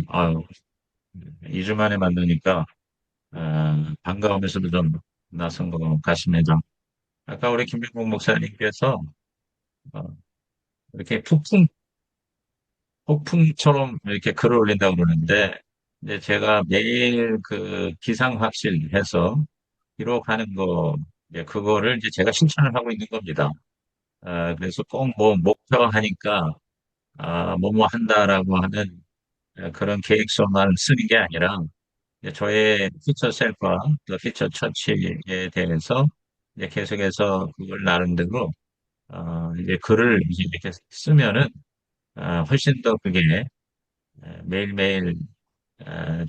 아유, 2주 만에 만나니까, 반가우면서도 좀 낯선 것 같습니다. 아까 우리 김병국 목사님께서, 어, 이렇게 폭풍처럼 이렇게 글을 올린다고 그러는데, 이제 제가 매일 그 기상 확실해서 기록하는 거, 이제 그거를 이제 제가 실천을 하고 있는 겁니다. 그래서 꼭 뭐 목표하니까, 뭐뭐 한다라고 하는 그런 계획서만 쓰는 게 아니라, 이제 저의 피처 셀프와 또 피처 처치에 대해서 이제 계속해서 그걸 나름대로 이제 글을 이제 이렇게 쓰면은 훨씬 더 그게 매일매일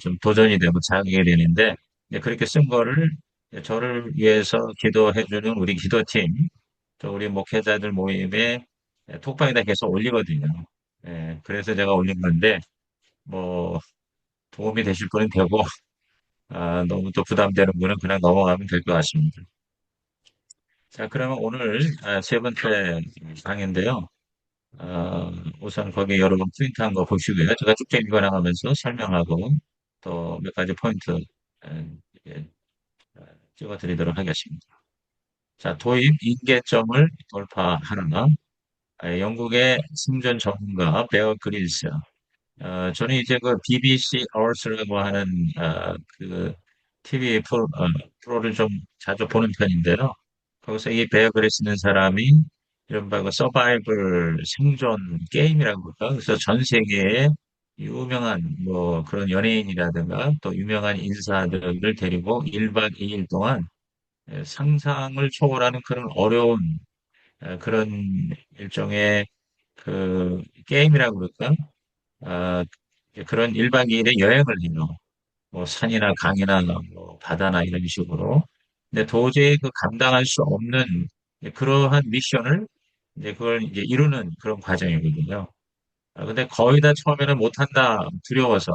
좀 도전이 되고 자극이 되는데 이제 그렇게 쓴 거를 이제 저를 위해서 기도해주는 우리 기도팀 또 우리 목회자들 모임에 톡방에다 계속 올리거든요. 그래서 제가 올린 건데 뭐 도움이 되실 분은 되고 너무 또 부담되는 분은 그냥 넘어가면 될 것 같습니다. 자, 그러면 오늘 세 번째 강인데요. 우선 거기 여러 번 프린트한 거 보시고요. 제가 쭉쭉 읽어나가면서 설명하고 또 몇 가지 포인트 에, 예, 찍어드리도록 하겠습니다. 자, 도입 인계점을 돌파하라. 영국의 생존 전문가 베어 그릴스. 저는 이제 그 BBC Earth라고 하는 그 TV 프로를 좀 자주 보는 편인데요. 거기서 이 베어 그릴스는 사람이 이른바 그 서바이벌 생존 게임이라고 그럴까? 그래서 전 세계에 유명한 뭐 그런 연예인이라든가 또 유명한 인사들을 데리고 1박 2일 동안 상상을 초월하는 그런 어려운 그런 일종의 그 게임이라고 그럴까? 아, 그런 1박 2일의 여행을 해요. 뭐 산이나 강이나 뭐 바다나 이런 식으로. 근데 도저히 그 감당할 수 없는 그러한 미션을 이제 그걸 이제 이루는 그런 과정이거든요. 근데 거의 다 처음에는 못한다 두려워서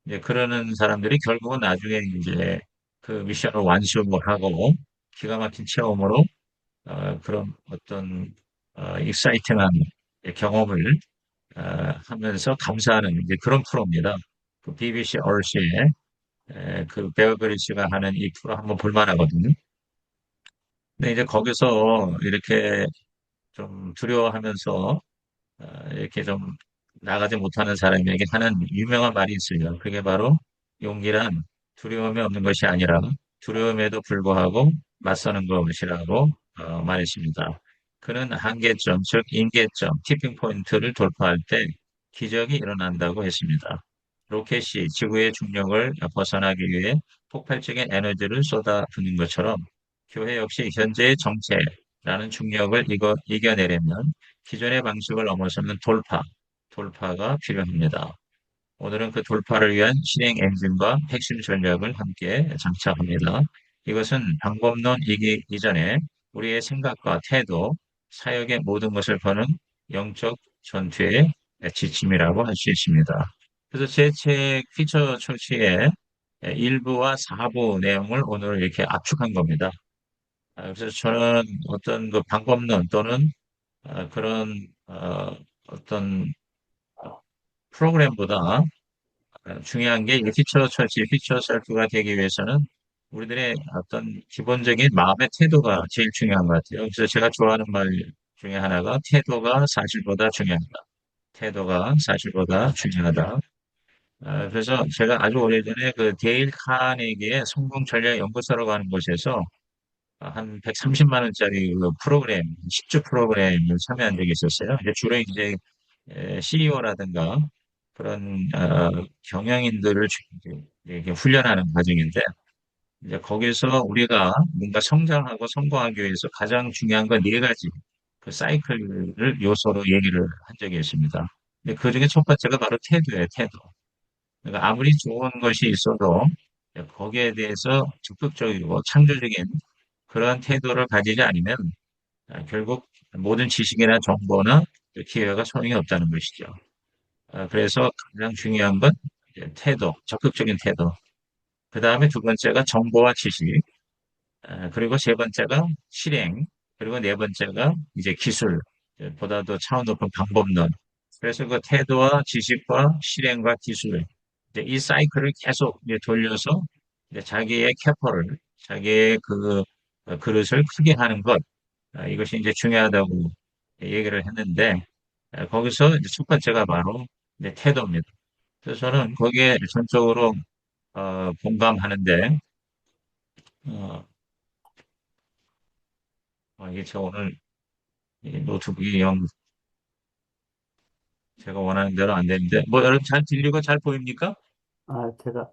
이제 그러는 사람들이 결국은 나중에 이제 그 미션을 완수하고 기가 막힌 체험으로 그런 어떤 익사이팅한 경험을 하면서 감사하는 이제 그런 프로입니다. 그 BBC 얼시에 그 베어 그릴스가 하는 이 프로 한번 볼만하거든요. 근데 이제 거기서 이렇게 좀 두려워하면서 이렇게 좀 나가지 못하는 사람에게 하는 유명한 말이 있어요. 그게 바로 용기란 두려움이 없는 것이 아니라 두려움에도 불구하고 맞서는 것이라고 말했습니다. 그는 한계점, 즉 임계점, 티핑 포인트를 돌파할 때 기적이 일어난다고 했습니다. 로켓이 지구의 중력을 벗어나기 위해 폭발적인 에너지를 쏟아붓는 것처럼 교회 역시 현재의 정체라는 중력을 이겨내려면 기존의 방식을 넘어서는 돌파가 필요합니다. 오늘은 그 돌파를 위한 실행 엔진과 핵심 전략을 함께 장착합니다. 이것은 방법론이기 이전에 우리의 생각과 태도, 사역의 모든 것을 거는 영적 전투의 지침이라고 할 수 있습니다. 그래서 제 책 피처 초치의 1부와 4부 내용을 오늘 이렇게 압축한 겁니다. 그래서 저는 어떤 그 방법론 또는 그런 어떤 프로그램보다 중요한 게 이 피처 처치, 피처 셀프가 되기 위해서는 우리들의 어떤 기본적인 마음의 태도가 제일 중요한 것 같아요. 그래서 제가 좋아하는 말 중에 하나가 태도가 사실보다 중요하다. 태도가 사실보다 중요하다. 그래서 제가 아주 오래전에 그 데일 카네기의 성공 전략 연구소라고 하는 곳에서 한 130만 원짜리 그 프로그램, 10주 프로그램을 참여한 적이 있었어요. 근데 주로 이제 CEO라든가 그런 경영인들을 이렇게 훈련하는 과정인데 이제 거기서 우리가 뭔가 성장하고 성공하기 위해서 가장 중요한 건 네 가지 그 사이클을 요소로 얘기를 한 적이 있습니다. 근데 그 중에 첫 번째가 바로 태도예요, 태도. 그러니까 아무리 좋은 것이 있어도 거기에 대해서 적극적이고 창조적인 그러한 태도를 가지지 않으면 결국 모든 지식이나 정보나 기회가 소용이 없다는 것이죠. 그래서 가장 중요한 건 이제 태도, 적극적인 태도. 그 다음에 두 번째가 정보와 지식, 그리고 세 번째가 실행, 그리고 네 번째가 이제 기술, 보다도 차원 높은 방법론. 그래서 그 태도와 지식과 실행과 기술, 이제 이 사이클을 계속 이제 돌려서 이제 자기의 캐퍼를, 자기의 그 그릇을 크게 하는 것, 이것이 이제 중요하다고 얘기를 했는데, 거기서 이제 첫 번째가 바로 이제 태도입니다. 그래서 저는 거기에 전적으로 공감하는데, 어, 이게 제가 오늘 이 노트북이 영 제가 원하는 대로 안 되는데, 뭐 여러분 잘 들리고 잘 보입니까? 제가,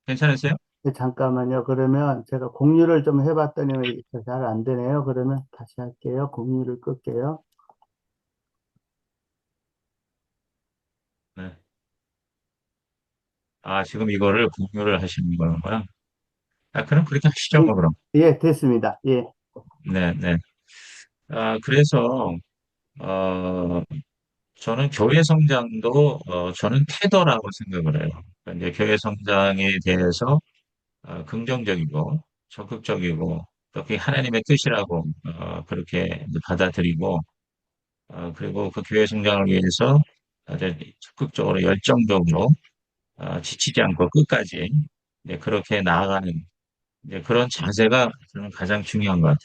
괜찮으세요? 잠깐만요. 그러면 제가 공유를 좀 해봤더니 잘 안 되네요. 그러면 다시 할게요. 공유를 끌게요. 네. 아, 지금 이거를 공유를 하시는 거구나. 그럼 그렇게 하시죠, 뭐, 그럼. 예, 됐습니다. 예. 네, 네. 그래서, 어, 저는 교회 성장도, 저는 태도라고 생각을 해요. 그러니까 이제 교회 성장에 대해서, 긍정적이고, 적극적이고, 또 그게 하나님의 뜻이라고, 그렇게 이제 받아들이고, 그리고 그 교회 성장을 위해서 아주 적극적으로, 열정적으로, 지치지 않고 끝까지, 이제 그렇게 나아가는, 이제 그런 자세가 저는 가장 중요한 것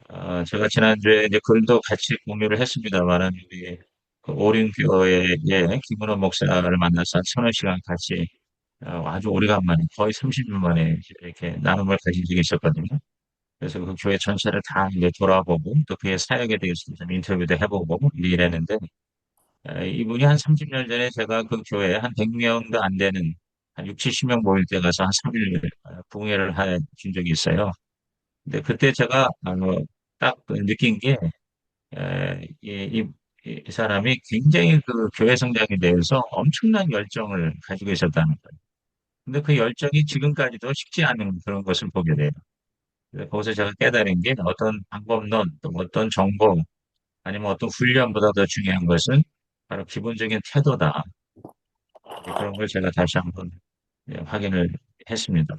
같아요. 제가 지난주에 이제 글도 같이 공유를 했습니다만은, 우리 그 오륜교회의 김은호 목사를 만나서 한 서너 시간 같이 아주 오래간만에 거의 30년 만에 이렇게 나눔을 가진 적이 있었거든요. 그래서 그 교회 전체를 다 이제 돌아보고 또 그의 사역에 대해서 좀 인터뷰도 해보고 이랬는데 이분이 한 30년 전에 제가 그 교회에 한 100명도 안 되는 한 6, 70명 모일 때 가서 한 3일 부흥회를 해준 적이 있어요. 근데 그때 제가 딱 느낀 게 이 사람이 굉장히 그 교회 성장에 대해서 엄청난 열정을 가지고 있었다는 거예요. 근데 그 열정이 지금까지도 식지 않은 그런 것을 보게 돼요. 그래서 거기서 제가 깨달은 게 어떤 방법론, 또 어떤 정보, 아니면 어떤 훈련보다 더 중요한 것은 바로 기본적인 태도다. 이제 그런 걸 제가 다시 한번 확인을 했습니다.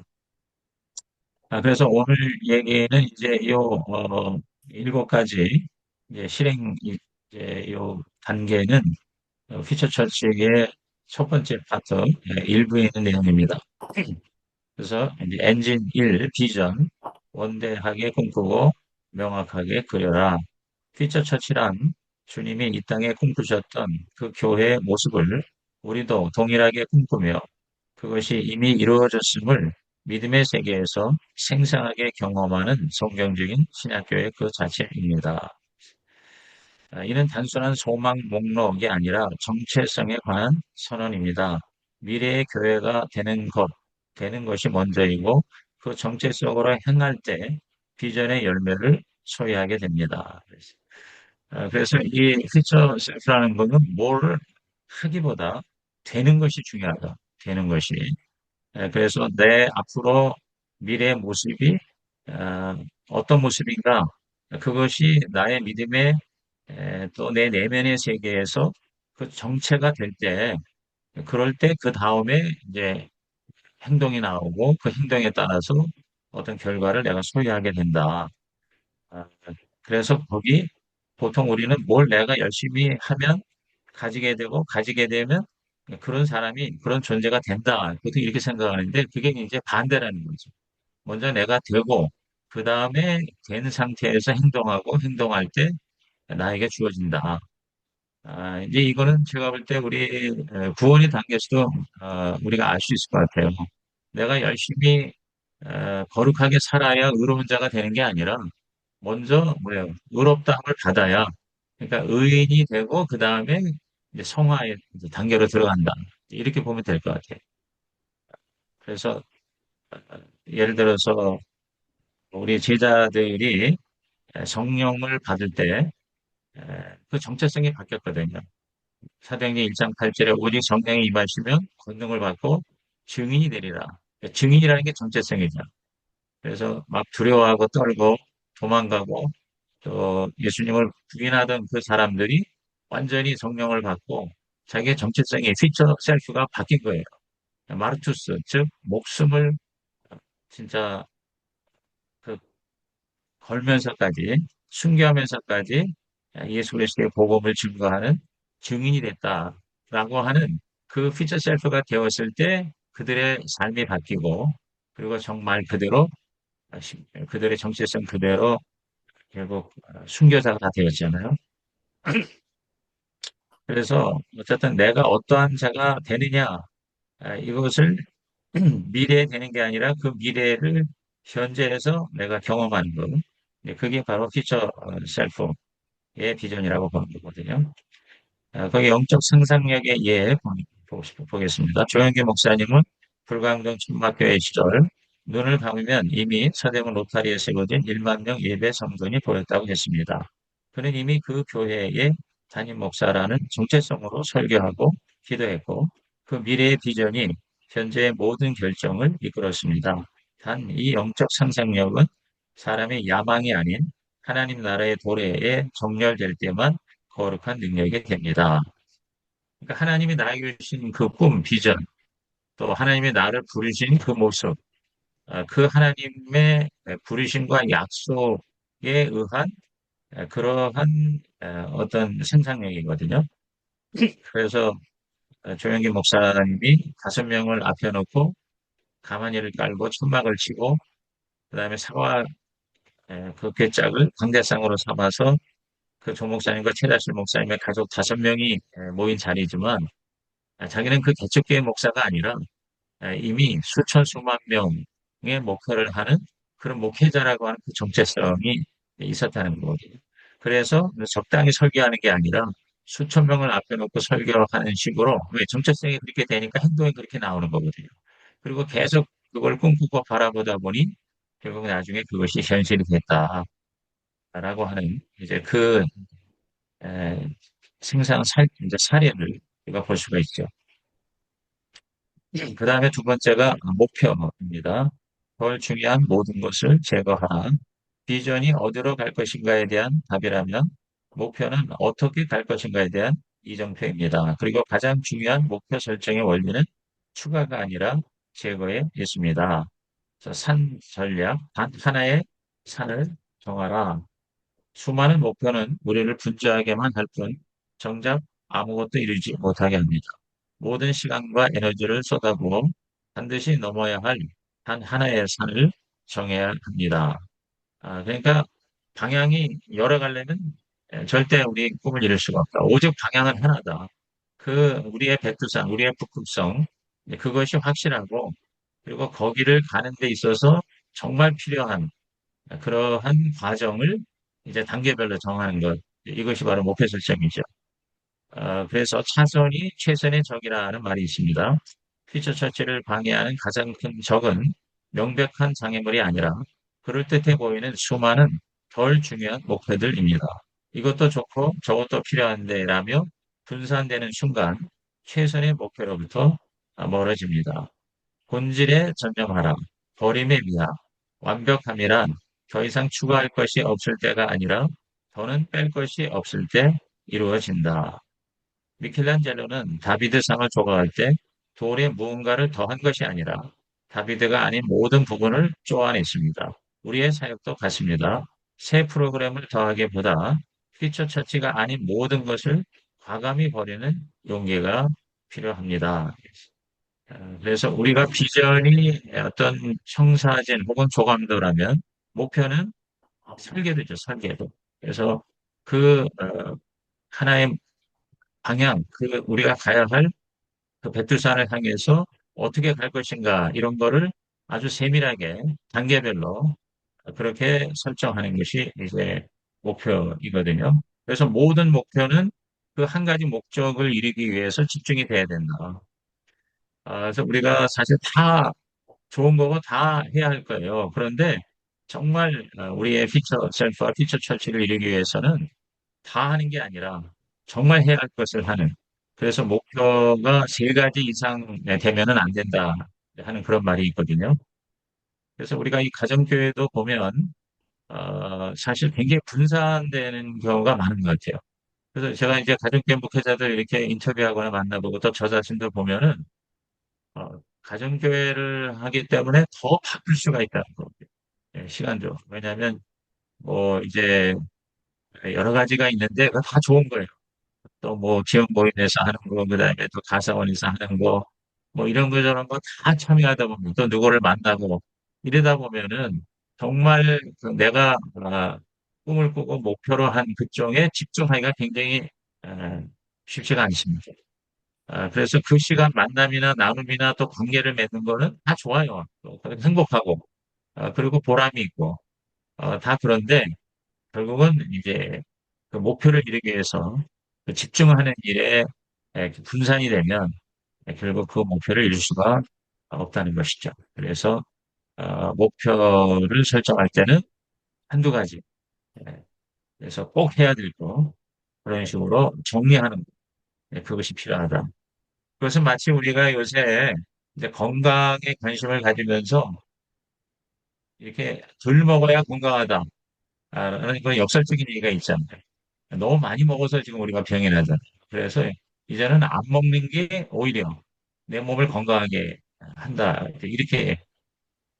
그래서 오늘 얘기는 이제 일곱 가지 이제 이제 요 단계는 퓨처처치의 첫 번째 파트 일부에 있는 내용입니다. 그래서 이제 엔진 1, 비전, 원대하게 꿈꾸고 명확하게 그려라. 퓨처처치란 주님이 이 땅에 꿈꾸셨던 그 교회의 모습을 우리도 동일하게 꿈꾸며 그것이 이미 이루어졌음을 믿음의 세계에서 생생하게 경험하는 성경적인 신학교의 그 자체입니다. 이는 단순한 소망 목록이 아니라 정체성에 관한 선언입니다. 미래의 교회가 되는 것이 먼저이고 그 정체성으로 행할 때 비전의 열매를 소유하게 됩니다. 그래서 이 퓨처 셀프라는 것은 뭘 하기보다 되는 것이 중요하다. 되는 것이. 그래서 내 앞으로 미래의 모습이 어떤 모습인가? 그것이 나의 믿음의 또 내 내면의 세계에서 그 정체가 될 때, 그럴 때 그 다음에 이제 행동이 나오고 그 행동에 따라서 어떤 결과를 내가 소유하게 된다. 아, 그래서 거기 보통 우리는 뭘 내가 열심히 하면 가지게 되고 가지게 되면 그런 사람이 그런 존재가 된다. 보통 이렇게 생각하는데 그게 이제 반대라는 거죠. 먼저 내가 되고 그 다음에 된 상태에서 행동하고 행동할 때 나에게 주어진다. 이제 이거는 제가 볼 때 우리 구원의 단계에서도 우리가 알 수 있을 것 같아요. 내가 열심히 거룩하게 살아야 의로운 자가 되는 게 아니라 먼저 뭐예요? 의롭다함을 받아야 그러니까 의인이 되고 그 다음에 이제 성화의 이제 단계로 들어간다. 이렇게 보면 될 것 같아요. 그래서 예를 들어서 우리 제자들이 성령을 받을 때 그 정체성이 바뀌었거든요. 사도행전 1장 8절에 오직 성령이 임하시면 권능을 받고 증인이 되리라. 그러니까 증인이라는 게 정체성이죠. 그래서 막 두려워하고 떨고 도망가고 또 예수님을 부인하던 그 사람들이 완전히 성령을 받고 자기의 정체성이 피처 셀프가 바뀐 거예요. 마르투스, 즉 목숨을 진짜 그 걸면서까지 순교하면서까지 예수 그리스도의 복음을 증거하는 증인이 됐다라고 하는 그 퓨처 셀프가 되었을 때 그들의 삶이 바뀌고 그리고 정말 그대로 그들의 정체성 그대로 결국 순교자가 다 되었잖아요. 그래서 어쨌든 내가 어떠한 자가 되느냐 이것을 미래에 되는 게 아니라 그 미래를 현재에서 내가 경험하는 것. 그게 바로 퓨처 셀프의 비전이라고 보는 거거든요. 거기 영적 상상력의 예 보겠습니다. 조영기 목사님은 불광동 천막교회 시절 눈을 감으면 이미 서대문 로타리에 세워진 1만 명 예배 성전이 보였다고 했습니다. 그는 이미 그 교회의 담임 목사라는 정체성으로 설교하고 기도했고 그 미래의 비전이 현재의 모든 결정을 이끌었습니다. 단 이 영적 상상력은 사람의 야망이 아닌 하나님 나라의 도래에 정렬될 때만 거룩한 능력이 됩니다. 그러니까 하나님이 나에게 주신 그 꿈, 비전, 또 하나님이 나를 부르신 그 모습, 그 하나님의 부르심과 약속에 의한 그러한 어떤 상상력이거든요. 그래서 조영기 목사님이 5명을 앞에 놓고 가마니를 깔고 천막을 치고 그다음에 사과 그 괴짝을 광대상으로 삼아서 그 조 목사님과 최다실 목사님의 가족 5명이 모인 자리지만 자기는 그 개척교회 목사가 아니라 이미 수천 수만 명의 목회를 하는 그런 목회자라고 하는 그 정체성이 있었다는 거거든요. 그래서 적당히 설교하는 게 아니라 수천 명을 앞에 놓고 설교하는 식으로 왜 정체성이 그렇게 되니까 행동이 그렇게 나오는 거거든요. 그리고 계속 그걸 꿈꾸고 바라보다 보니 결국 나중에 그것이 현실이 됐다라고 하는 이제 그 에, 이제 사례를 우리가 볼 수가 있죠. 그 다음에 두 번째가 목표입니다. 덜 중요한 모든 것을 제거하라. 비전이 어디로 갈 것인가에 대한 답이라면 목표는 어떻게 갈 것인가에 대한 이정표입니다. 그리고 가장 중요한 목표 설정의 원리는 추가가 아니라 제거에 있습니다. 그래서 산 전략, 단 하나의 산을 정하라. 수많은 목표는 우리를 분주하게만 할 뿐, 정작 아무것도 이루지 못하게 합니다. 모든 시간과 에너지를 쏟아부어 반드시 넘어야 할 단 하나의 산을 정해야 합니다. 그러니까 방향이 여러 갈래면 절대 우리 꿈을 이룰 수가 없다. 오직 방향은 하나다. 그 우리의 백두산, 우리의 북극성, 그것이 확실하고 그리고 거기를 가는 데 있어서 정말 필요한 그러한 과정을 이제 단계별로 정하는 것. 이것이 바로 목표 설정이죠. 그래서 차선이 최선의 적이라는 말이 있습니다. 퓨처 처치를 방해하는 가장 큰 적은 명백한 장애물이 아니라 그럴듯해 보이는 수많은 덜 중요한 목표들입니다. 이것도 좋고 저것도 필요한데라며 분산되는 순간 최선의 목표로부터 멀어집니다. 본질에 전념하라. 버림의 미학. 완벽함이란 더 이상 추가할 것이 없을 때가 아니라 더는 뺄 것이 없을 때 이루어진다. 미켈란젤로는 다비드상을 조각할 때 돌에 무언가를 더한 것이 아니라 다비드가 아닌 모든 부분을 쪼아냈습니다. 우리의 사역도 같습니다. 새 프로그램을 더하기보다 피처 처치가 아닌 모든 것을 과감히 버리는 용기가 필요합니다. 그래서 우리가 비전이 어떤 청사진 혹은 조감도라면 목표는 설계도죠, 설계도. 그래서 그 하나의 방향, 그 우리가 가야 할 그 백두산을 향해서 어떻게 갈 것인가 이런 거를 아주 세밀하게 단계별로 그렇게 설정하는 것이 이제 목표이거든요. 그래서 모든 목표는 그 한 가지 목적을 이루기 위해서 집중이 돼야 된다. 그래서 우리가 사실 다 좋은 거고 다 해야 할 거예요. 그런데 정말 우리의 피처 셀프와 피처 처치를 이루기 위해서는 다 하는 게 아니라 정말 해야 할 것을 하는. 그래서 목표가 3가지 이상 되면은 안 된다 하는 그런 말이 있거든요. 그래서 우리가 이 가정교회도 보면 사실 굉장히 분산되는 경우가 많은 것 같아요. 그래서 제가 이제 가정교회 목회자들 이렇게 인터뷰하거나 만나보고 또 저 자신도 보면은 가정교회를 하기 때문에 더 바쁠 수가 있다는 거예요. 시간적으로. 왜냐하면 뭐 이제 여러 가지가 있는데 그거 다 좋은 거예요. 또 뭐 지역 모임에서 하는 거, 그다음에 또 가사원에서 하는 거, 뭐 이런 거 저런 거 다 참여하다 보면 또 누구를 만나고 이러다 보면은 정말 그 내가 꿈을 꾸고 목표로 한 그쪽에 집중하기가 굉장히 아, 쉽지가 않습니다. 그래서 그 시간 만남이나 나눔이나 또 관계를 맺는 거는 다 좋아요. 또 행복하고 그리고 보람이 있고 다 그런데 결국은 이제 그 목표를 이루기 위해서 그 집중하는 일에 분산이 되면 결국 그 목표를 이룰 수가 없다는 것이죠. 그래서 목표를 설정할 때는 한두 가지. 예, 그래서 꼭 해야 될 거. 그런 식으로 정리하는 거. 그것이 필요하다. 그것은 마치 우리가 요새 이제 건강에 관심을 가지면서 이렇게 덜 먹어야 건강하다. 라는 그런 역설적인 얘기가 있잖아요. 너무 많이 먹어서 지금 우리가 병이 나잖아요. 그래서 이제는 안 먹는 게 오히려 내 몸을 건강하게 한다. 이렇게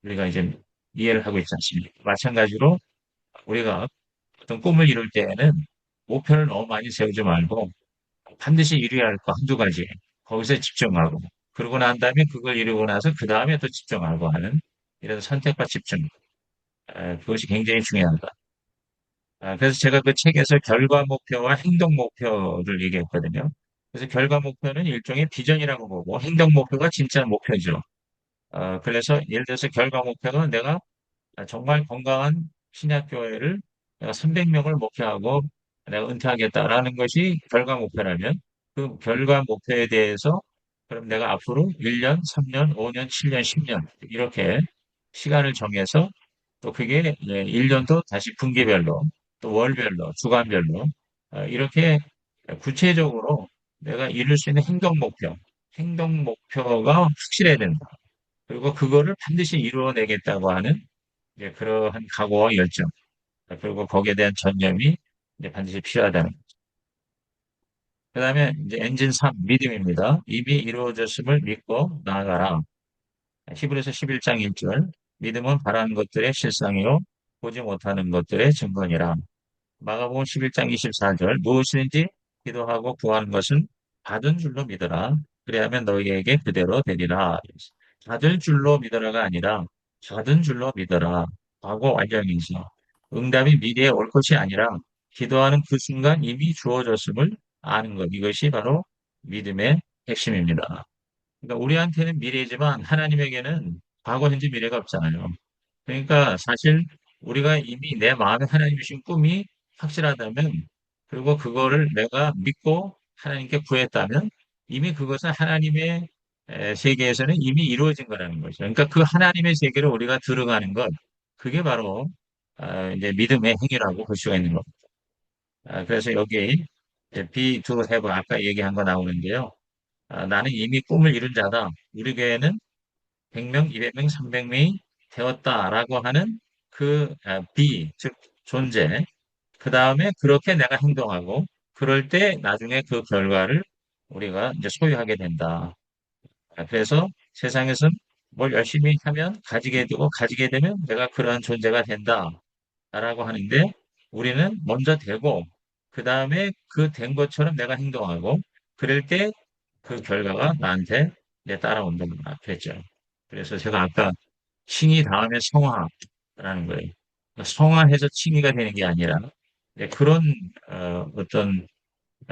우리가 이제 이해를 하고 있지 않습니까? 마찬가지로 우리가 어떤 꿈을 이룰 때에는 목표를 너무 많이 세우지 말고 반드시 이루어야 할 거 한두 가지 거기서 집중하고 그러고 난 다음에 그걸 이루고 나서 그 다음에 또 집중하고 하는 이런 선택과 집중 그것이 굉장히 중요하다. 그래서 제가 그 책에서 결과 목표와 행동 목표를 얘기했거든요. 그래서 결과 목표는 일종의 비전이라고 보고 행동 목표가 진짜 목표죠. 그래서 예를 들어서 결과 목표는 내가 정말 건강한 신약교회를 내가 300명을 목표하고 내가 은퇴하겠다라는 것이 결과 목표라면 그 결과 목표에 대해서 그럼 내가 앞으로 1년, 3년, 5년, 7년, 10년 이렇게 시간을 정해서 또 그게 1년도 다시 분기별로 또 월별로, 주간별로 이렇게 구체적으로 내가 이룰 수 있는 행동 목표가 확실해야 된다. 그리고 그거를 반드시 이루어내겠다고 하는 이제 그러한 각오와 열정, 그리고 거기에 대한 전념이 이제 반드시 필요하다는. 그 다음에 이제 엔진 3, 믿음입니다. 이미 이루어졌음을 믿고 나아가라. 히브리서 11장 1절. 믿음은 바라는 것들의 실상이요 보지 못하는 것들의 증거니라. 마가복음 11장 24절. 무엇이든지 기도하고 구하는 것은 받은 줄로 믿어라. 그래야면 너희에게 그대로 되리라. 받을 줄로 믿어라가 아니라 받은 줄로 믿어라. 과거 완전이지. 응답이 미래에 올 것이 아니라 기도하는 그 순간 이미 주어졌음을 아는 것. 이것이 바로 믿음의 핵심입니다. 그러니까 우리한테는 미래지만 하나님에게는 과거, 현재, 미래가 없잖아요. 그러니까 사실 우리가 이미 내 마음에 하나님 주신 꿈이 확실하다면 그리고 그거를 내가 믿고 하나님께 구했다면 이미 그것은 하나님의 세계에서는 이미 이루어진 거라는 거죠. 그러니까 그 하나님의 세계로 우리가 들어가는 것 그게 바로 이제 믿음의 행위라고 볼 수가 있는 겁니다. 그래서 여기 be to have 아까 얘기한 거 나오는데요. 나는 이미 꿈을 이룬 자다. 우리 교회는 100명, 200명, 300명이 되었다라고 하는 그 즉 존재. 그 다음에 그렇게 내가 행동하고 그럴 때 나중에 그 결과를 우리가 이제 소유하게 된다. 그래서 세상에서는 뭘 열심히 하면 가지게 되고 가지게 되면 내가 그러한 존재가 된다라고 하는데 우리는 먼저 되고 그 다음에 그 된 것처럼 내가 행동하고 그럴 때 그 결과가 나한테 이제 따라온다 그랬죠. 그래서 제가 아까 칭의 다음에 성화라는 거예요. 그러니까 성화해서 칭의가 되는 게 아니라 그런 어떤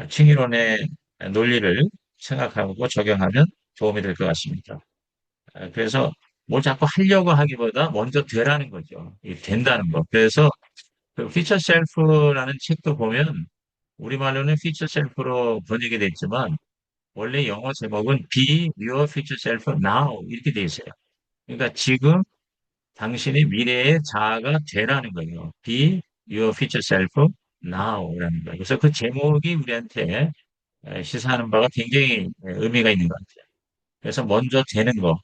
칭의론의 논리를 생각하고 적용하면 도움이 될 것 같습니다. 그래서 뭘 자꾸 하려고 하기보다 먼저 되라는 거죠. 이 된다는 거. 그래서 그 피처 셀프라는 책도 보면 우리말로는 피처 셀프로 번역이 됐지만 원래 영어 제목은 Be Your Future Self Now 이렇게 돼 있어요. 그러니까 지금 당신의 미래의 자아가 되라는 거예요. Be your future self now라는 거예요. 그래서 그 제목이 우리한테 시사하는 바가 굉장히 의미가 있는 것 같아요. 그래서 먼저 되는 거.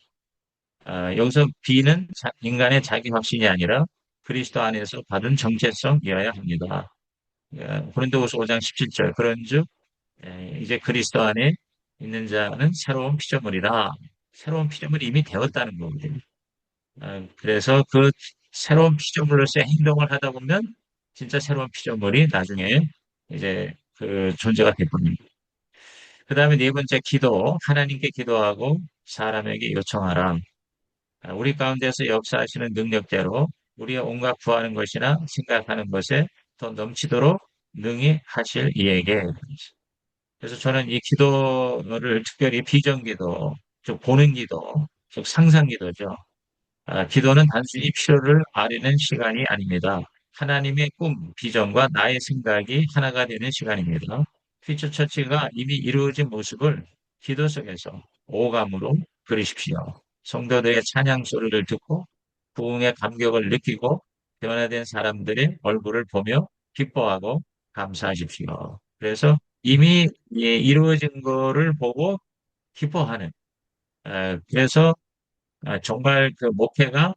여기서 B는 인간의 자기 확신이 아니라 그리스도 안에서 받은 정체성이어야 합니다. 고린도후서 5장 17절. 그런즉 이제 그리스도 안에 있는 자는 새로운 피조물이라. 새로운 피조물이 이미 되었다는 거거든요. 그래서 그 새로운 피조물로서의 행동을 하다 보면 진짜 새로운 피조물이 나중에 이제 그 존재가 될 겁니다. 그 다음에 네 번째 기도, 하나님께 기도하고 사람에게 요청하라. 우리 가운데서 역사하시는 능력대로 우리의 온갖 구하는 것이나 생각하는 것에 더 넘치도록 능히 하실 이에게. 그래서 저는 이 기도를 특별히 비전기도, 즉 보는 기도, 즉 상상 기도죠. 기도는 단순히 필요를 아뢰는 시간이 아닙니다. 하나님의 꿈, 비전과 나의 생각이 하나가 되는 시간입니다. 퓨처 처치가 이미 이루어진 모습을 기도 속에서 오감으로 그리십시오. 성도들의 찬양 소리를 듣고 부흥의 감격을 느끼고 변화된 사람들의 얼굴을 보며 기뻐하고 감사하십시오. 그래서 이미 이루어진 거를 보고 기뻐하는, 그래서 정말 그 목회가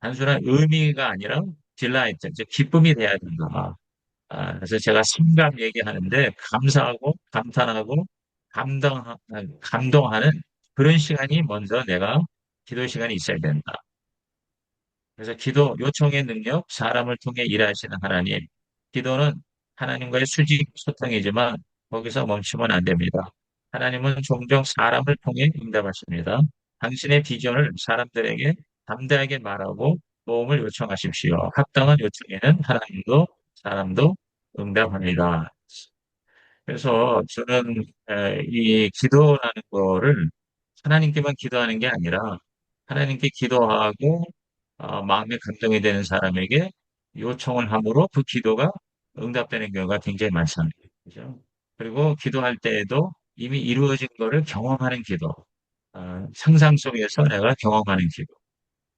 단순한 의미가 아니라 딜라이트, 즉 기쁨이 돼야 된다. 그래서 제가 성감 얘기하는데 감사하고 감탄하고 감동, 감동하는 그런 시간이 먼저 내가 기도 시간이 있어야 된다. 그래서 기도, 요청의 능력, 사람을 통해 일하시는 하나님. 기도는 하나님과의 수직 소통이지만 거기서 멈추면 안 됩니다. 하나님은 종종 사람을 통해 응답하십니다. 당신의 비전을 사람들에게 담대하게 말하고 도움을 요청하십시오. 합당한 요청에는 하나님도 사람도 응답합니다. 그래서 저는 이 기도라는 거를 하나님께만 기도하는 게 아니라 하나님께 기도하고 마음에 감동이 되는 사람에게 요청을 함으로 그 기도가 응답되는 경우가 굉장히 많습니다. 그죠? 그리고 기도할 때에도 이미 이루어진 거를 경험하는 기도, 상상 속에서 내가 경험하는 기도.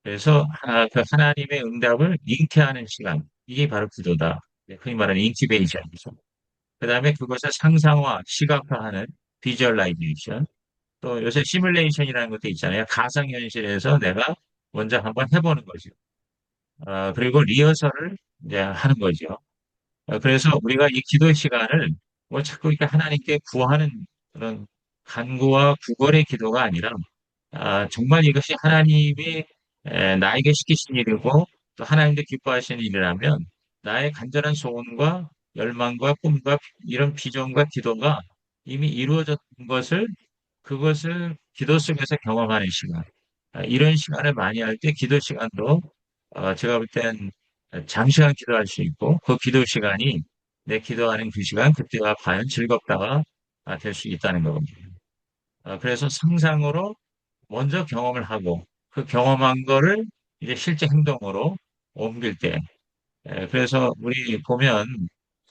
그래서 그 하나님의 응답을 잉태하는 시간, 이게 바로 기도다. 네, 흔히 말하는 인큐베이션이죠. 그 다음에 그것을 상상화, 시각화하는 비주얼라이제이션. 또 요새 시뮬레이션이라는 것도 있잖아요. 가상현실에서 내가 먼저 한번 해보는 거죠. 그리고 리허설을 이제 하는 거죠. 그래서 우리가 이 기도 시간을 뭐 자꾸 이렇게 하나님께 구하는 그런 간구와 구걸의 기도가 아니라 정말 이것이 하나님이 나에게 시키신 일이고 또 하나님도 기뻐하시는 일이라면 나의 간절한 소원과 열망과 꿈과 이런 비전과 기도가 이미 이루어졌던 것을 그것을 기도 속에서 경험하는 시간. 이런 시간을 많이 할 때 기도 시간도 제가 볼 땐 장시간 기도할 수 있고 그 기도 시간이 내 기도하는 그 시간 그때가 과연 즐겁다가 될 수 있다는 거거든요. 그래서 상상으로 먼저 경험을 하고 그 경험한 거를 이제 실제 행동으로 옮길 때 그래서 우리 보면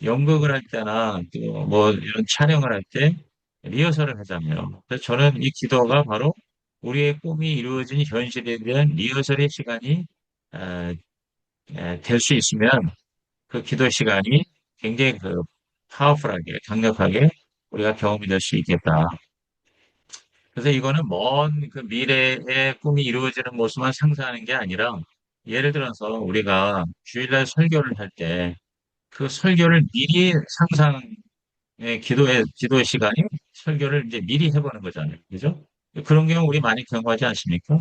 연극을 할 때나 또 뭐 이런 촬영을 할 때 리허설을 하잖아요. 그래서 저는 이 기도가 바로 우리의 꿈이 이루어진 현실에 대한 리허설의 시간이 될 수 있으면 그 기도 시간이 굉장히 그 파워풀하게 강력하게 우리가 경험이 될 수 있겠다. 그래서 이거는 먼 그 미래의 꿈이 이루어지는 모습만 상상하는 게 아니라 예를 들어서 우리가 주일날 설교를 할 때 그 설교를 미리 기도 시간이 설교를 이제 미리 해보는 거잖아요. 그죠? 그런 경우 우리 많이 경험하지 않습니까?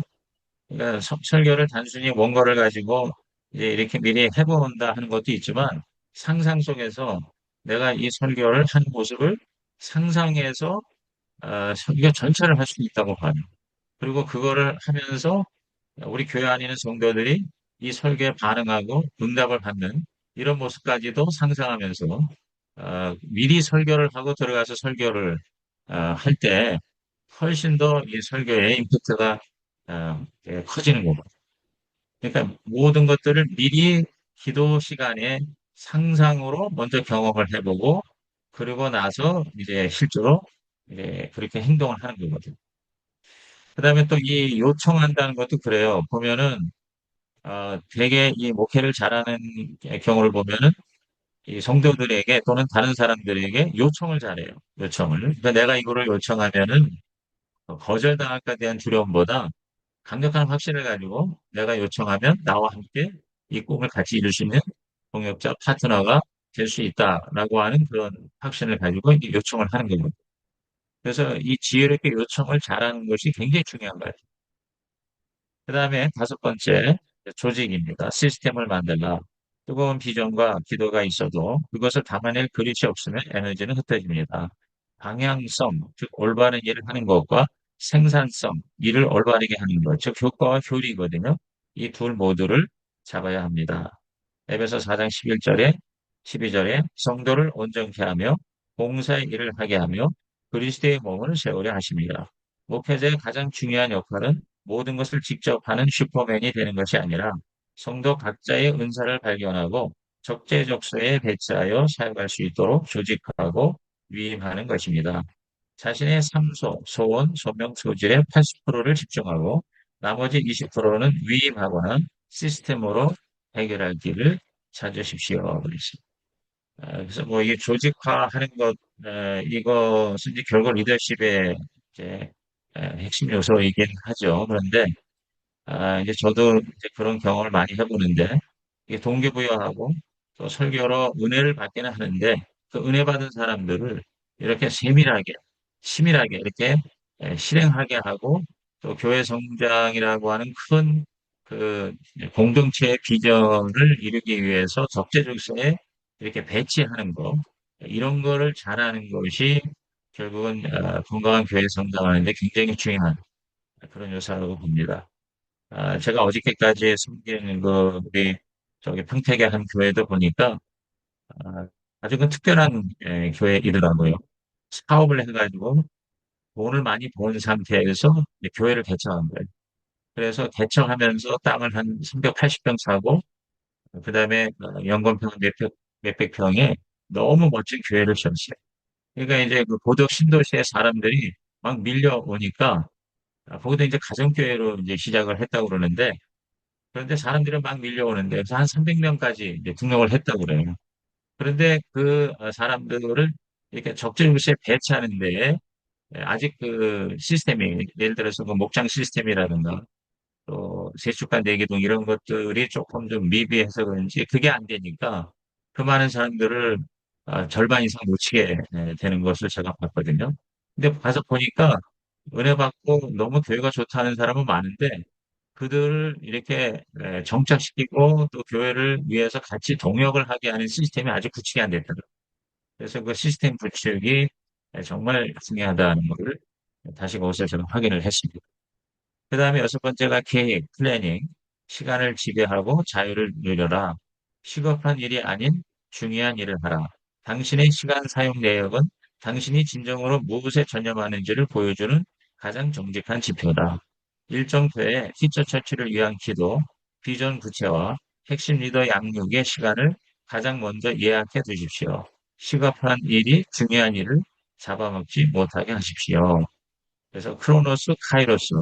그러니까 설교를 단순히 원고를 가지고 이제 이렇게 미리 해본다 하는 것도 있지만 상상 속에서 내가 이 설교를 한 모습을 상상해서 설교 전체를 할 수 있다고 봐요. 그리고 그거를 하면서 우리 교회 안에 있는 성도들이 이 설교에 반응하고 응답을 받는 이런 모습까지도 상상하면서 미리 설교를 하고 들어가서 설교를 할 때 훨씬 더 이 설교의 임팩트가 커지는 거고. 그러니까 모든 것들을 미리 기도 시간에 상상으로 먼저 경험을 해보고 그리고 나서 이제 실제로 이제 그렇게 행동을 하는 거거든요. 그다음에 또 이 요청한다는 것도 그래요. 보면은 되게 이 목회를 잘하는 경우를 보면은 이 성도들에게 또는 다른 사람들에게 요청을 잘해요. 요청을. 그러니까 내가 이거를 요청하면은 거절당할까 대한 두려움보다 강력한 확신을 가지고 내가 요청하면 나와 함께 이 꿈을 같이 이룰 수 있는 동역자, 파트너가 될 수 있다라고 하는 그런 확신을 가지고 이제 요청을 하는 거죠. 그래서 이 지혜롭게 요청을 잘하는 것이 굉장히 중요한 거예요. 그 다음에 다섯 번째, 조직입니다. 시스템을 만들라. 뜨거운 비전과 기도가 있어도 그것을 담아낼 그릇이 없으면 에너지는 흩어집니다. 방향성, 즉 올바른 일을 하는 것과 생산성, 일을 올바르게 하는 것, 즉 효과와 효리거든요. 이 둘 모두를 잡아야 합니다. 에베소 4장 11절에 12절에 성도를 온전케 하며 봉사의 일을 하게 하며 그리스도의 몸을 세우려 하십니다. 목회자의 가장 중요한 역할은 모든 것을 직접 하는 슈퍼맨이 되는 것이 아니라 성도 각자의 은사를 발견하고 적재적소에 배치하여 사용할 수 있도록 조직하고 위임하는 것입니다. 자신의 삶소, 소원, 소명, 소질의 80%를 집중하고 나머지 20%는 위임하거나 시스템으로 해결할 길을 찾으십시오. 그랬습니다. 그래서 뭐 이게 조직화하는 것, 이것은 이제 결국 리더십의 이제 핵심 요소이긴 하죠. 그런데 이제 저도 이제 그런 경험을 많이 해보는데, 이게 동기부여하고 또 설교로 은혜를 받기는 하는데, 그 은혜 받은 사람들을 이렇게 세밀하게, 치밀하게 이렇게 실행하게 하고, 또 교회 성장이라고 하는 큰 그 공동체의 비전을 이루기 위해서 적재적소에 이렇게 배치하는 거, 이런 거를 잘하는 것이 결국은 건강한 교회 성장하는데 굉장히 중요한 그런 요소라고 봅니다. 제가 어저께까지 섬기는 우리 저기 평택의 한 교회도 보니까 아, 아주 그 특별한 교회이더라고요. 사업을 해가지고 돈을 많이 번 상태에서 이제 교회를 개척한 거예요. 그래서 개척하면서 땅을 한 380평 사고 그다음에 연건평 몇백 평에 너무 멋진 교회를 지었어요. 그러니까 이제 그 고덕 신도시의 사람들이 막 밀려오니까 거기도 이제 가정교회로 이제 시작을 했다고 그러는데 그런데 사람들이 막 밀려오는데 그래서 한 300명까지 등록을 했다고 그래요. 그런데 그 사람들을 이렇게 적재적소에 배치하는데 아직 그 시스템이 예를 들어서 그 목장 시스템이라든가 또 세축과 내기동 이런 것들이 조금 좀 미비해서 그런지 그게 안 되니까 그 많은 사람들을 절반 이상 놓치게 되는 것을 제가 봤거든요. 근데 가서 보니까 은혜 받고 너무 교회가 좋다는 사람은 많은데 그들을 이렇게 정착시키고 또 교회를 위해서 같이 동역을 하게 하는 시스템이 아직 구축이 안 됐더라고요. 그래서 그 시스템 구축이 정말 중요하다는 것을 다시 거기서 제가 확인을 했습니다. 그 다음에 여섯 번째가 계획, 플래닝, 시간을 지배하고 자유를 누려라. 시급한 일이 아닌 중요한 일을 하라. 당신의 시간 사용 내역은 당신이 진정으로 무엇에 전념하는지를 보여주는 가장 정직한 지표다. 일정표에 피처 처치를 위한 기도, 비전 구체화, 핵심 리더 양육의 시간을 가장 먼저 예약해 두십시오. 시급한 일이 중요한 일을 잡아먹지 못하게 하십시오. 그래서 크로노스, 카이로스,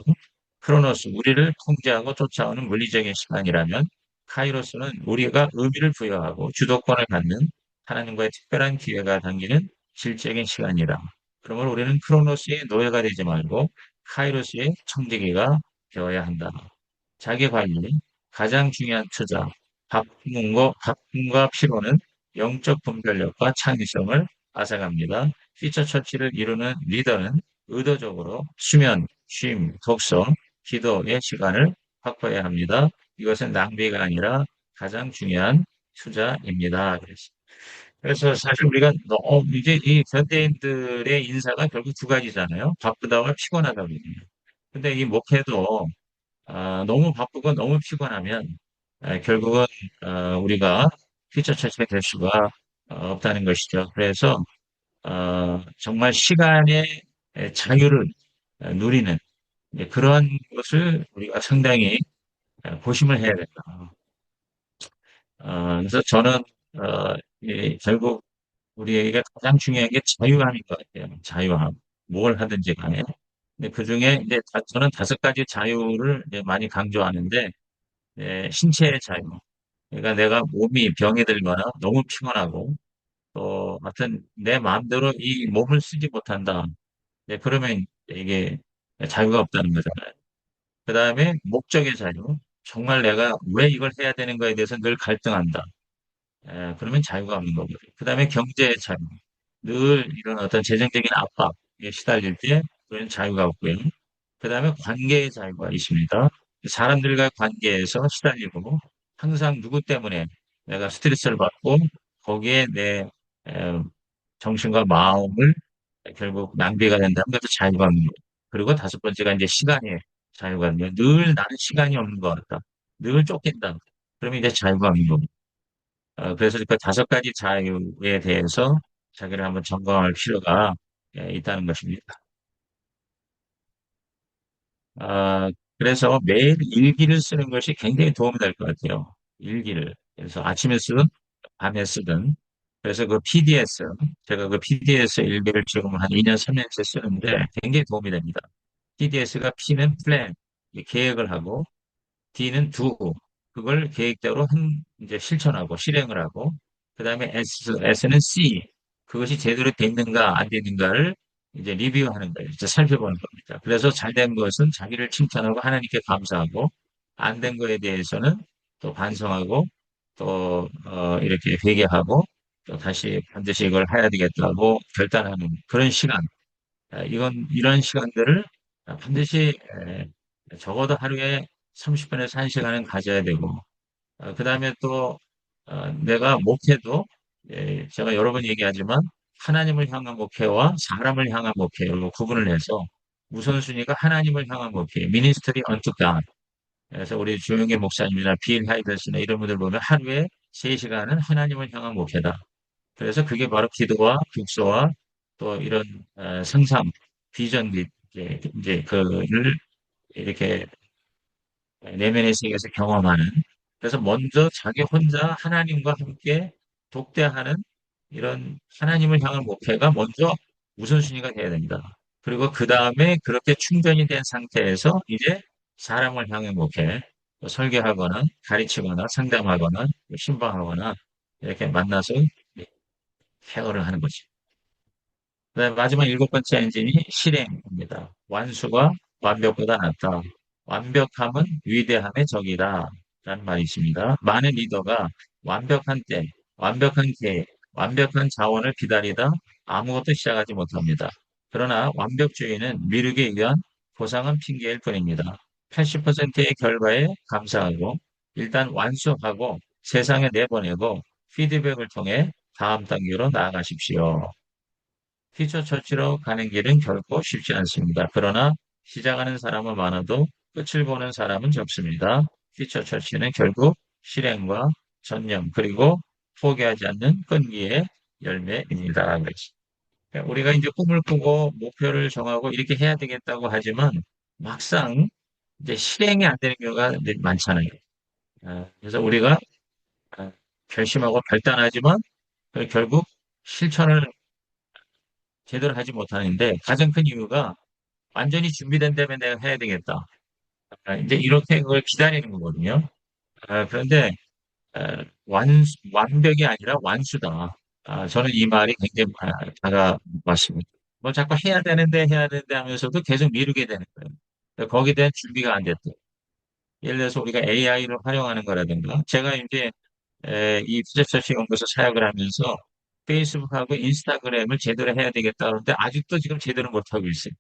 크로노스, 우리를 통제하고 쫓아오는 물리적인 시간이라면 카이로스는 우리가 의미를 부여하고 주도권을 갖는 하나님과의 특별한 기회가 담기는 질적인 시간이다. 그러므로 우리는 크로노스의 노예가 되지 말고 카이로스의 청지기가 되어야 한다. 자기 관리, 가장 중요한 투자, 바쁨과 피로는 영적 분별력과 창의성을 앗아갑니다. 피처 처치를 이루는 리더는 의도적으로 수면, 쉼, 독서, 기도의 시간을 확보해야 합니다. 이것은 낭비가 아니라 가장 중요한 투자입니다. 그래서 사실 우리가 이제 이 현대인들의 인사가 결국 두 가지잖아요. 바쁘다와 피곤하다거든요. 근데 이 목회도 너무 바쁘고 너무 피곤하면 결국은 우리가 피처 처치가 될 수가 없다는 것이죠. 그래서 정말 시간의 자유를 누리는 그러한 것을 우리가 상당히 고심을 해야 된다. 그래서 저는 결국 우리에게 가장 중요한 게 자유함인 것 같아요. 자유함. 뭘 하든지 간에. 근데 그중에 이제 저는 다섯 가지 자유를 이제 많이 강조하는데 신체의 자유. 그러니까 내가 몸이 병이 들거나 너무 피곤하고 또 하여튼 내 마음대로 이 몸을 쓰지 못한다. 그러면 이게 자유가 없다는 거잖아요. 그 다음에 목적의 자유. 정말 내가 왜 이걸 해야 되는 거에 대해서 늘 갈등한다. 그러면 자유가 없는 거고요. 그 다음에 경제의 자유. 늘 이런 어떤 재정적인 압박에 시달릴 때 그런 자유가 없고요. 그 다음에 관계의 자유가 있습니다. 사람들과 관계에서 시달리고 항상 누구 때문에 내가 스트레스를 받고 거기에 내 에, 정신과 마음을 결국 낭비가 된다는 것도 자유감이고. 그리고 다섯 번째가 이제 시간의 자유감이에요. 늘 나는 시간이 없는 것 같다. 늘 쫓긴다. 그러면 이제 자유감이고. 그래서 그 다섯 가지 자유에 대해서 자기를 한번 점검할 필요가 있다는 것입니다. 아, 그래서 매일 일기를 쓰는 것이 굉장히 도움이 될 것 같아요. 일기를. 그래서 아침에 쓰든 밤에 쓰든. 그래서 그 PDS, 제가 그 PDS 일기를 지금 한 2년, 3년째 쓰는데 굉장히 도움이 됩니다. PDS가 P는 플랜, 계획을 하고, D는 도, 그걸 계획대로 이제 실천하고 실행을 하고, 그 다음에 S는 C, 그것이 제대로 됐는가 안 됐는가를 이제 리뷰하는 거예요. 이제 살펴보는 겁니다. 그래서 잘 된 것은 자기를 칭찬하고 하나님께 감사하고, 안 된 거에 대해서는 또 반성하고, 또 이렇게 회개하고, 또 다시 반드시 이걸 해야 되겠다고 결단하는 그런 시간. 이런 시간들을 반드시 적어도 하루에 30분에서 1시간은 가져야 되고, 그 다음에 또, 내가 목회도, 제가 여러 번 얘기하지만, 하나님을 향한 목회와 사람을 향한 목회로 구분을 해서, 우선순위가 하나님을 향한 목회, ministry unto God. 그래서 우리 주영계 목사님이나 빌 하이더스나 이런 분들 보면 하루에 3시간은 하나님을 향한 목회다. 그래서 그게 바로 기도와 독서와 또 이런 상상, 비전, 이제 그를 이렇게 내면의 세계에서 경험하는. 그래서 먼저 자기 혼자 하나님과 함께 독대하는 이런 하나님을 향한 목표가 먼저 우선순위가 돼야 됩니다. 그리고 그 다음에 그렇게 충전이 된 상태에서 이제 사람을 향한 목회, 뭐 설교하거나 가르치거나 상담하거나 신방하거나 이렇게 만나서 케어를 하는 거죠. 그다음에 마지막 일곱 번째 엔진이 실행입니다. 완수가 완벽보다 낫다. 완벽함은 위대함의 적이다. 라는 말이 있습니다. 많은 리더가 완벽한 때, 완벽한 계획, 완벽한 자원을 기다리다 아무것도 시작하지 못합니다. 그러나 완벽주의는 미루기 위한 보상은 핑계일 뿐입니다. 80%의 결과에 감사하고 일단 완수하고 세상에 내보내고 피드백을 통해 다음 단계로 나아가십시오. 피처 처치로 가는 길은 결코 쉽지 않습니다. 그러나 시작하는 사람은 많아도 끝을 보는 사람은 적습니다. 피처 처치는 결국 실행과 전념 그리고 포기하지 않는 끈기의 열매입니다. 그러니까 우리가 이제 꿈을 꾸고 목표를 정하고 이렇게 해야 되겠다고 하지만 막상 이제 실행이 안 되는 경우가 많잖아요. 그래서 우리가 아, 결심하고 결단하지만 결국 실천을 제대로 하지 못하는데 가장 큰 이유가 완전히 준비된 다음에 내가 해야 되겠다. 이제 이렇게 그걸 기다리는 거거든요. 그런데 완벽이 아니라 완수다. 저는 이 말이 굉장히 다가왔습니다. 뭐 자꾸 해야 되는데 하면서도 계속 미루게 되는 거예요. 거기에 대한 준비가 안 됐다. 예를 들어서 우리가 AI를 활용하는 거라든가 제가 이제 이 피저처치 연구소 사역을 하면서 페이스북하고 인스타그램을 제대로 해야 되겠다 그러는데 아직도 지금 제대로 못하고 있어요.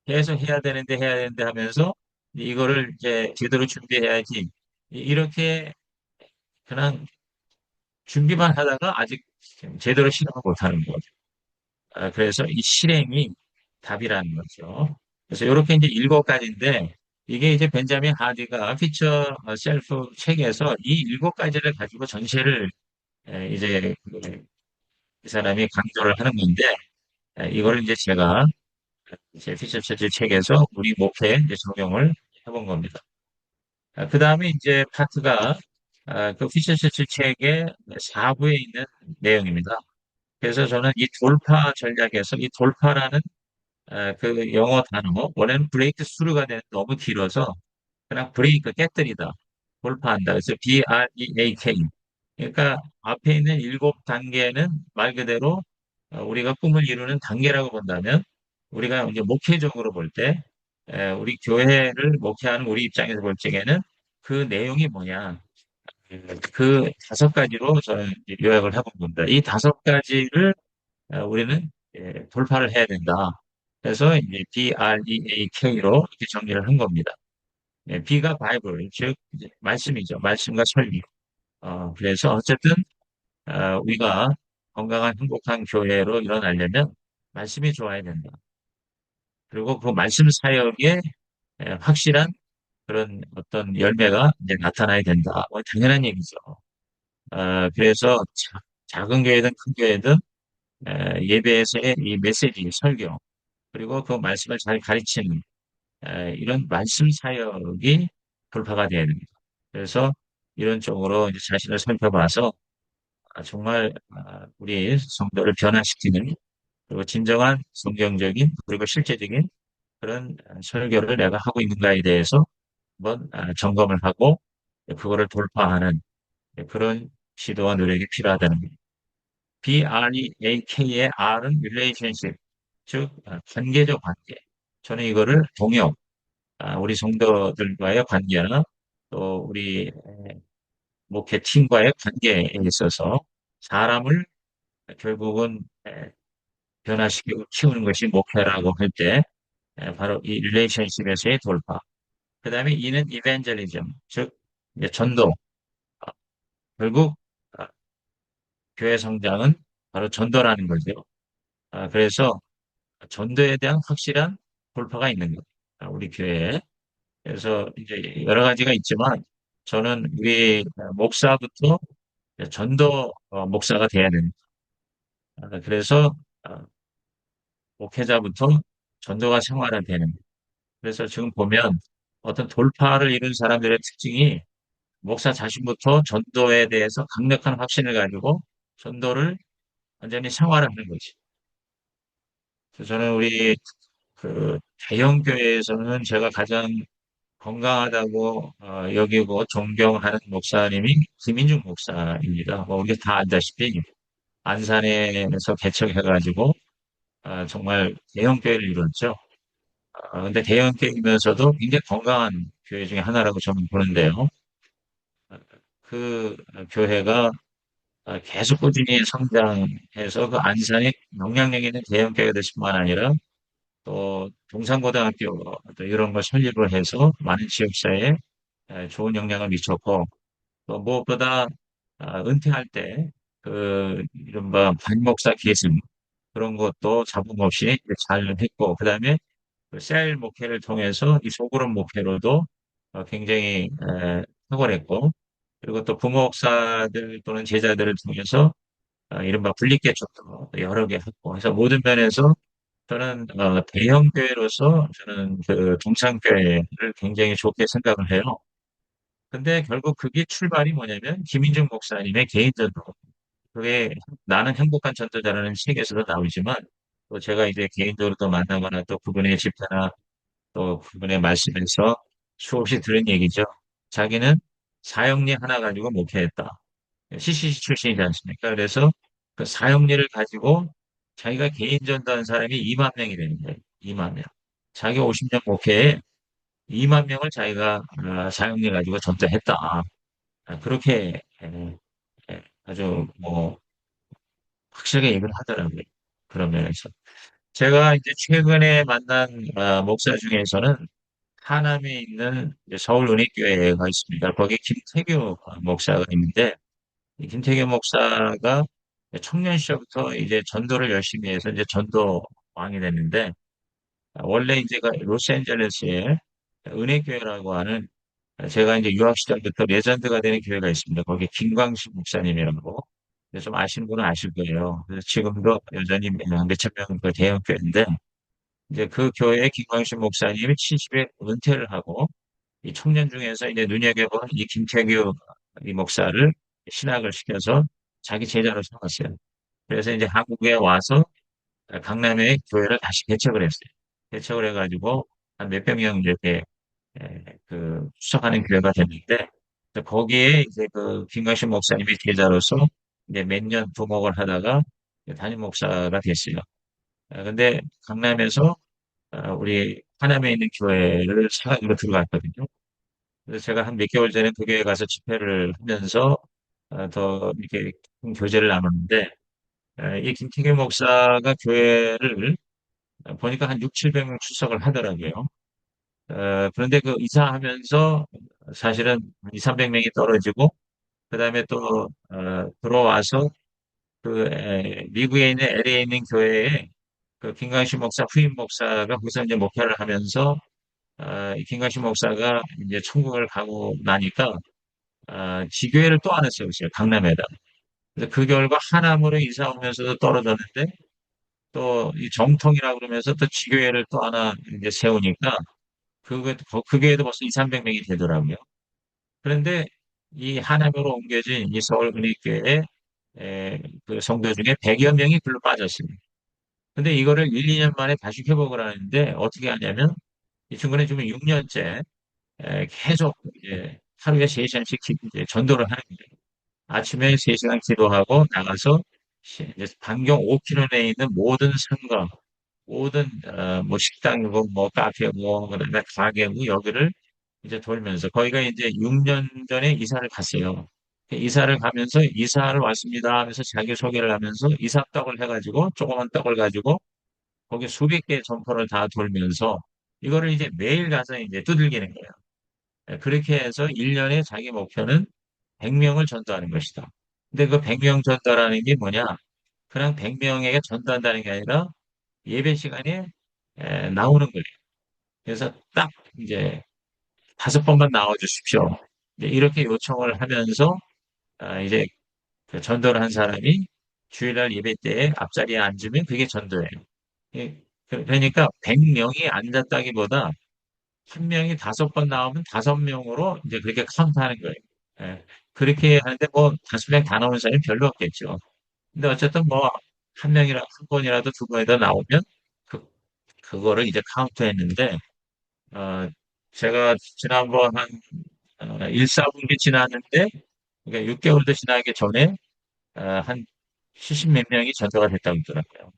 계속 해야 되는데 하면서 이거를 이제 제대로 준비해야지. 이렇게 그냥 준비만 하다가 아직 제대로 실행을 못하는 거죠. 그래서 이 실행이 답이라는 거죠. 그래서 이렇게 이제 일곱 가지인데 이게 이제 벤자민 하디가 피처 셀프 책에서 이 일곱 가지를 가지고 전체를 이제 이 사람이 강조를 하는 건데 이걸 이제 제가 제 피처 처치 책에서 우리 목회에 이제 적용을 해본 겁니다. 그 다음에 이제 파트가 그 피처처치 책의 4부에 있는 내용입니다. 그래서 저는 이 돌파 전략에서 이 돌파라는 그 영어 단어, 원래는 브레이크 스루가 되는 너무 길어서 그냥 브레이크 깨뜨리다, 돌파한다. 그래서 BREAK. 그러니까 앞에 있는 일곱 단계는 말 그대로 우리가 꿈을 이루는 단계라고 본다면 우리가 이제 목회적으로 볼 때, 우리 교회를 목회하는 우리 입장에서 볼 적에는 그 내용이 뭐냐. 그 다섯 가지로 저는 이제 요약을 해본 겁니다. 이 다섯 가지를 우리는 돌파를 해야 된다. 그래서 이제 BREAK로 이렇게 정리를 한 겁니다. B가 바이블, 즉 이제 말씀이죠. 말씀과 설교. 그래서 어쨌든 우리가 건강한 행복한 교회로 일어나려면 말씀이 좋아야 된다. 그리고 그 말씀 사역에 확실한 그런 어떤 열매가 이제 나타나야 된다. 뭐 당연한 얘기죠. 그래서 작은 교회든 큰 교회든 예배에서의 이 메시지, 설교, 그리고 그 말씀을 잘 가르치는 이런 말씀 사역이 돌파가 돼야 됩니다. 그래서 이런 쪽으로 이제 자신을 살펴봐서 정말 우리 성도를 변화시키는 그리고 진정한 성경적인 그리고 실제적인 그런 설교를 내가 하고 있는가에 대해서 한번 점검을 하고 그거를 돌파하는 그런 시도와 노력이 필요하다는 겁니다. BREAK의 R은 relationship, 즉 관계적 관계. 저는 이거를 동역, 우리 성도들과의 관계나 또 우리 목회팀과의 관계에 있어서 사람을 결국은 변화시키고 키우는 것이 목회라고 할 때 바로 이 릴레이션십에서의 돌파. 그 다음에 이는 이벤젤리즘, 즉 이제 전도. 아, 결국 아, 교회 성장은 바로 전도라는 거죠. 그래서 전도에 대한 확실한 돌파가 있는 거예요. 우리 교회에. 그래서 이제 여러 가지가 있지만 저는 우리 목사부터 전도 목사가 돼야 됩니다. 그래서 아, 목회자부터 전도가 생활화되는 거예요. 그래서 지금 보면 어떤 돌파를 이룬 사람들의 특징이 목사 자신부터 전도에 대해서 강력한 확신을 가지고 전도를 완전히 생활화하는 거지. 그래서 저는 우리 그 대형 교회에서는 제가 가장 건강하다고 여기고 존경하는 목사님이 김인중 목사입니다. 뭐 우리가 다 알다시피 안산에서 개척해가지고 정말 대형 교회를 이뤘죠. 근데 대형 교회이면서도 굉장히 건강한 교회 중에 하나라고 저는 보는데요. 그 교회가 계속 꾸준히 성장해서 그 안산이 영향력 있는 대형 교회가 될 뿐만 아니라 또 동산고등학교 또 이런 걸 설립을 해서 많은 지역사회에 좋은 영향을 미쳤고 또 무엇보다 은퇴할 때 그 이른바 반목사 계승 그런 것도 잡음 없이 잘 했고 그다음에 그 셀 목회를 통해서 이 소그룹 목회로도 굉장히 탁월했고 그리고 또 부목사들 또는 제자들을 통해서 이른바 분리개척도 여러 개 했고 해서 모든 면에서 저는 대형 교회로서 저는 그 동창교회를 굉장히 좋게 생각을 해요. 근데 결국 그게 출발이 뭐냐면 김인중 목사님의 개인 전도. 그게 나는 행복한 전도자라는 책에서도 나오지만 또 제가 이제 개인적으로 만나거나 또 그분의 집회나 또 그분의 말씀에서 수없이 들은 얘기죠. 자기는 사형리 하나 가지고 목회했다. CCC 출신이지 않습니까? 그래서 그 사형리를 가지고 자기가 개인 전도한 사람이 2만 명이 되는 거예요. 2만 명. 자기 50년 목회에 2만 명을 자기가 사형리 가지고 전도했다. 그렇게 아주 뭐 확실하게 얘기를 하더라고요. 그런 면에서. 제가 이제 최근에 만난 목사 중에서는 하남에 있는 이제 서울은혜교회가 있습니다. 거기 김태규 목사가 있는데 이 김태규 목사가 청년 시절부터 이제 전도를 열심히 해서 이제 전도왕이 됐는데 원래 이제 그 로스앤젤레스에 은혜교회라고 하는 제가 이제 유학 시절부터 레전드가 되는 교회가 있습니다. 거기 김광식 목사님이라고. 근데 좀 아시는 분은 아실 거예요. 그래서 지금도 여전히 몇천 명 그 대형 교회인데 이제 그 교회의 김광식 목사님이 70에 은퇴를 하고 이 청년 중에서 이제 눈여겨본 이 김태규 이 목사를 신학을 시켜서 자기 제자로 삼았어요. 그래서 이제 한국에 와서 강남에 교회를 다시 개척을 했어요. 개척을 해가지고 한 몇백 명 이렇게 수석하는 교회가 됐는데 거기에 이제 그 김광식 목사님이 제자로서 이제 몇 년 부목을 하다가 담임 목사가 됐어요. 근데 강남에서 우리 하남에 있는 교회를 사가지고 들어갔거든요. 그래서 제가 한 몇 개월 전에 그 교회 가서 집회를 하면서 더 이렇게 교제를 나눴는데 이 김태균 목사가 교회를 보니까 한 6, 700명 출석을 하더라고요. 그런데 그 이사하면서 사실은 2, 300명이 떨어지고 그다음에 또 들어와서 그 미국에 있는 LA에 있는 교회에 그 김강식 목사, 후임 목사가 거기서 이제 목회를 하면서, 이 김강식 목사가 이제 천국을 가고 나니까, 지교회를 또 하나 세우어요 강남에다. 그래서 그 결과 하남으로 이사 오면서도 떨어졌는데, 또 이 정통이라고 그러면서 또 지교회를 또 하나 이제 세우니까, 그 교회도 벌써 2, 300명이 되더라고요. 그런데 이 하남으로 옮겨진 이 서울국립교회 그 성도 중에 100여 명이 글로 빠졌습니다. 근데 이거를 1, 2년 만에 다시 회복을 하는데 어떻게 하냐면 이 친구는 지금 6년째 계속 이제 하루에 3시간씩 이제 전도를 하는 거예요. 아침에 3시간 기도하고 나가서 이제 반경 5km 내에 있는 모든 상가, 모든 뭐 식당이고 뭐 카페고 그다음에 가게고 여기를 이제 돌면서 거기가 이제 6년 전에 이사를 갔어요. 이사를 가면서 이사를 왔습니다 하면서 자기 소개를 하면서 이사떡을 해가지고 조그만 떡을 가지고 거기 수백 개의 점포를 다 돌면서 이거를 이제 매일 가서 이제 두들기는 거예요. 그렇게 해서 1년에 자기 목표는 100명을 전도하는 것이다. 근데 그 100명 전도라는 게 뭐냐? 그냥 100명에게 전도한다는 게 아니라 예배 시간에 나오는 거예요. 그래서 딱 이제 5번만 나와 주십시오. 이렇게 요청을 하면서 이제 그 전도를 한 사람이 주일날 예배 때에 앞자리에 앉으면 그게 전도예요. 그러니까 100명이 앉았다기보다 한 명이 5번 나오면 5명으로 이제 그렇게 카운트하는 거예요. 예. 그렇게 하는데 뭐 5명 다 나오는 사람이 별로 없겠죠. 근데 어쨌든 뭐 한 명이라 한 번이라도 두 번이라도 나오면 그 그거를 이제 카운트했는데 어 제가 지난번 한 1, 4분기 지났는데 그러니까 6개월도 지나기 전에 한 70 몇 명이 전도가 됐다고 그러더라고요.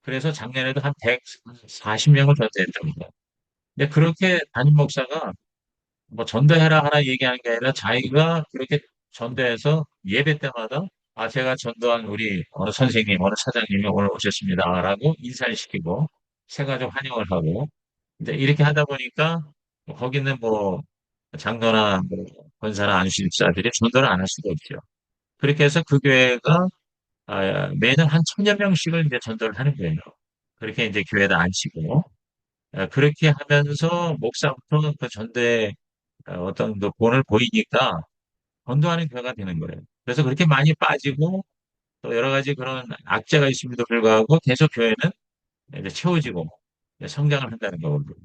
그래서 작년에도 한 140명을 전도했다고 그래요. 근데 그렇게 담임 목사가 뭐 전도해라 하나 얘기하는 게 아니라 자기가 그렇게 전도해서 예배 때마다 제가 전도한 우리 어느 선생님, 어느 사장님이 오늘 오셨습니다라고 인사를 시키고 새가족 환영을 하고 이제 이렇게 하다 보니까 뭐 거기는 뭐 장로나 뭐 권사나 안수집사들이 전도를 안 할 수가 없죠. 그렇게 해서 그 교회가 매년 한 1,000여 명씩을 이제 전도를 하는 거예요. 그렇게 이제 교회에다 앉히고 그렇게 하면서 목사부터 그 전도에 어떤 그 본을 보이니까 전도하는 교회가 되는 거예요. 그래서 그렇게 많이 빠지고 또 여러 가지 그런 악재가 있음에도 불구하고 계속 교회는 이제 채워지고 이제 성장을 한다는 거거든요.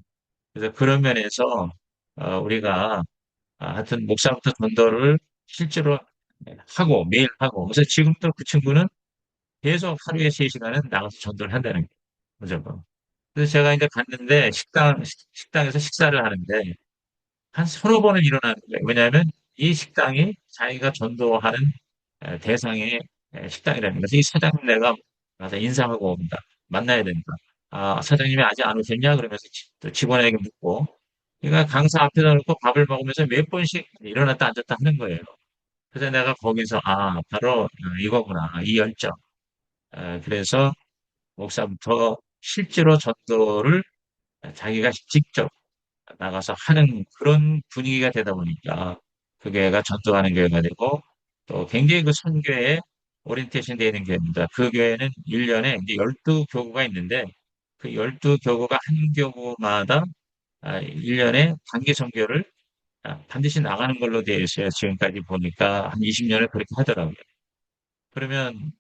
그래서 그런 면에서 우리가 하여튼 목사부터 전도를 실제로 하고 매일 하고 그래서 지금도 그 친구는 계속 하루에 3시간은 나가서 전도를 한다는 거예요. 무조건. 그래서 제가 이제 갔는데 식당에서 식사를 하는데 한 서너 번은 일어나는 거예요. 왜냐하면 이 식당이 자기가 전도하는 대상의 식당이라는 거죠. 이 사장님 내가 가서 인사하고 온다. 만나야 된다. 사장님이 아직 안 오셨냐? 그러면서 또 직원에게 묻고. 그러니까 강사 앞에다 놓고 밥을 먹으면서 몇 번씩 일어났다 앉았다 하는 거예요. 그래서 내가 거기서, 바로 이거구나. 이 열정. 그래서 목사부터 실제로 전도를 자기가 직접 나가서 하는 그런 분위기가 되다 보니까 그 교회가 전도하는 교회가 되고 또 굉장히 그 선교에 오리엔테이션 되어 있는 교회입니다. 그 교회는 1년에 이제 12교구가 있는데 그 12교구가 한 교구마다 1년에 단기 선교를 반드시 나가는 걸로 되어 있어요. 지금까지 보니까 한 20년을 그렇게 하더라고요. 그러면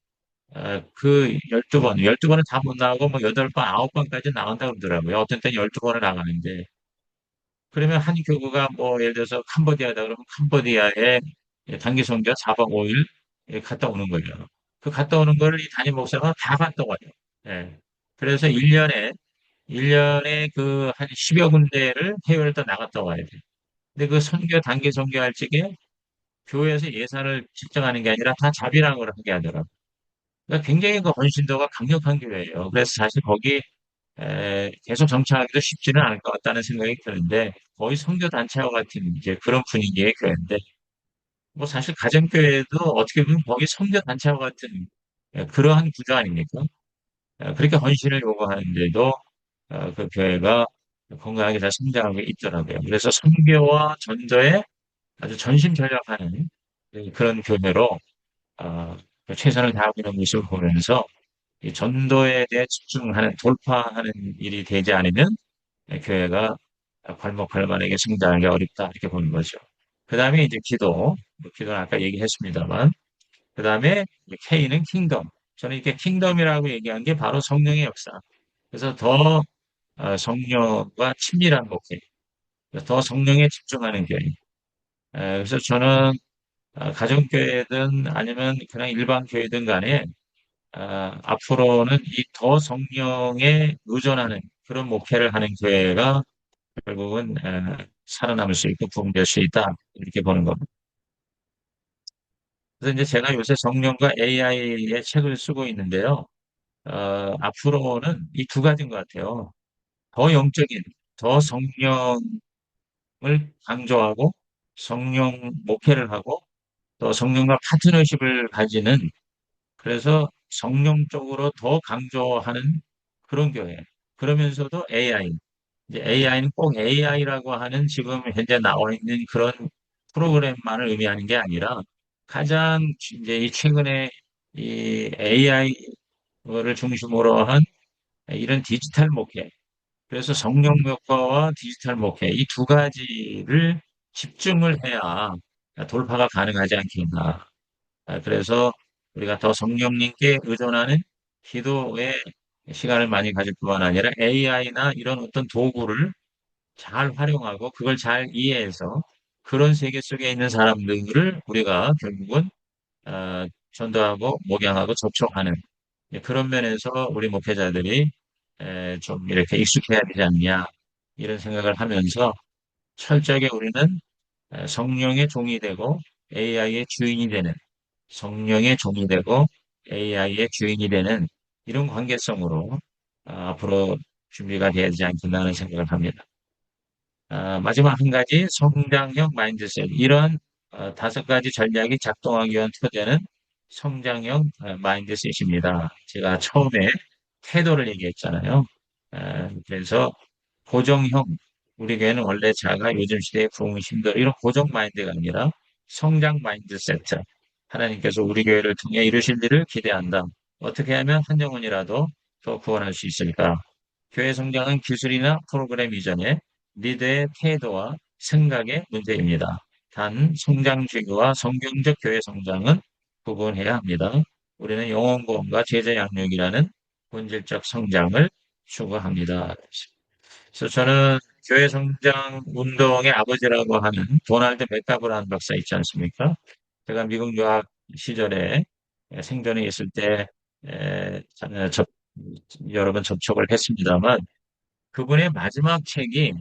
그 12번, 12번은 다 못 나가고 뭐 8번, 9번까지 나간다고 그러더라고요. 어떤 때는 12번을 나가는데 그러면 한 교구가 뭐 예를 들어서 캄보디아다 그러면 캄보디아에 단기 선교 4박 5일 갔다 오는 거예요. 그 갔다 오는 거를 이 담임 목사가 다 갔다 와요. 예. 그래서 1년에 그 한 10여 군데를 해외를 또 나갔다 와야 돼요. 근데 그 선교, 단기 선교할 적에 교회에서 예산을 책정하는 게 아니라 다 자비랑을 하게 하더라고요. 그러니까 굉장히 그 헌신도가 강력한 교회예요. 그래서 사실 거기 계속 정착하기도 쉽지는 않을 것 같다는 생각이 드는데 거의 선교 단체와 같은 이제 그런 분위기의 교회인데 뭐 사실 가정교회도 어떻게 보면 거기 선교 단체와 같은 그러한 구조 아닙니까? 그렇게 헌신을 요구하는데도 그 교회가 건강하게 잘 성장하고 있더라고요. 그래서 선교와 전도에 아주 전심전력하는 그런 교회로 어, 최선을 다하고 있는 모습을 보면서 이 전도에 대해 집중하는, 돌파하는 일이 되지 않으면 교회가 괄목할만하게 성장하기 어렵다. 이렇게 보는 거죠. 그 다음에 이제 기도. 뭐 기도는 아까 얘기했습니다만. 그 다음에 K는 킹덤. 저는 이렇게 킹덤이라고 얘기한 게 바로 성령의 역사. 그래서 더 성령과 친밀한 목회. 더 성령에 집중하는 교회. 그래서 저는 가정교회든 아니면 그냥 일반 교회든 간에 앞으로는 이 더 성령에 의존하는 그런 목회를 하는 교회가 결국은 살아남을 수 있고 부흥될 수 있다. 이렇게 보는 겁니다. 그래서 이제 제가 요새 성령과 AI의 책을 쓰고 있는데요. 앞으로는 이 두 가지인 것 같아요. 더 영적인, 더 성령을 강조하고 성령 목회를 하고 또 성령과 파트너십을 가지는 그래서 성령 쪽으로 더 강조하는 그런 교회. 그러면서도 AI. 이제 AI는 꼭 AI라고 하는 지금 현재 나와 있는 그런 프로그램만을 의미하는 게 아니라 가장 이제 이 최근에 이 AI를 중심으로 한 이런 디지털 목회. 그래서 성령 목회와 디지털 목회 이 두 가지를 집중을 해야 돌파가 가능하지 않겠나. 그래서 우리가 더 성령님께 의존하는 기도에 시간을 많이 가질 뿐만 아니라 AI나 이런 어떤 도구를 잘 활용하고 그걸 잘 이해해서 그런 세계 속에 있는 사람들을 우리가 결국은 전도하고 목양하고 접촉하는 그런 면에서 우리 목회자들이 좀 이렇게 익숙해야 되지 않냐 이런 생각을 하면서 철저하게 우리는 성령의 종이 되고 AI의 주인이 되는 성령의 종이 되고 AI의 주인이 되는 이런 관계성으로 앞으로 준비가 되어야 되지 않겠나 하는 생각을 합니다. 마지막 한 가지 성장형 마인드셋. 이런 다섯 가지 전략이 작동하기 위한 토대는 성장형 마인드셋입니다. 제가 처음에 태도를 얘기했잖아요. 그래서 고정형, 우리 교회는 원래 자가 요즘 시대의 부흥이 힘들어. 이런 고정 마인드가 아니라 성장 마인드셋. 하나님께서 우리 교회를 통해 이루실 일을 기대한다. 어떻게 하면 한 영혼이라도 더 구원할 수 있을까? 교회 성장은 기술이나 프로그램 이전에 리더의 태도와 생각의 문제입니다. 단, 성장주의와 성경적 교회 성장은 구분해야 합니다. 우리는 영혼 구원과 제자 양육이라는 본질적 성장을 추구합니다. 그래서 저는 교회 성장 운동의 아버지라고 하는 도널드 맥가브라는 박사 있지 않습니까? 제가 미국 유학 시절에 생전에 있을 때 에, 접, 여러 번 접촉을 했습니다만 그분의 마지막 책이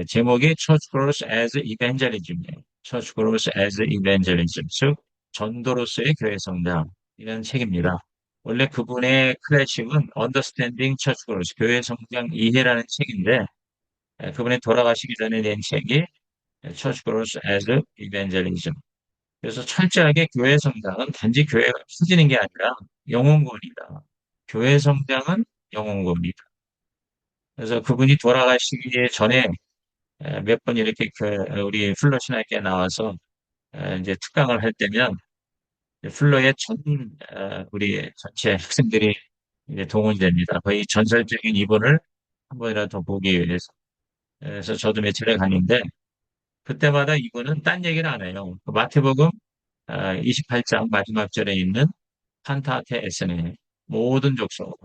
제목이 Church Growth as Evangelism이에요. Church Growth as Evangelism, 즉 전도로서의 교회 성장이라는 책입니다. 원래 그분의 클래식은 Understanding Church Growth, 교회 성장 이해라는 책인데 그분이 돌아가시기 전에 낸 책이 Church Growth as Evangelism. 그래서 철저하게 교회 성장은 단지 교회가 커지는 게 아니라 영혼권이다. 교회 성장은 영혼권이다. 그래서 그분이 돌아가시기 전에 몇 번 이렇게 우리 플러 신학교에 나와서 이제 특강을 할 때면 플러의 우리 전체 학생들이 이제 동원이 됩니다. 거의 전설적인 이분을 한 번이라도 더 보기 위해서. 그래서 저도 며칠에 갔는데 그때마다 이분은 딴 얘기를 안 해요. 그 마태복음 28장 마지막 절에 있는 판타테 에스네 모든 족속.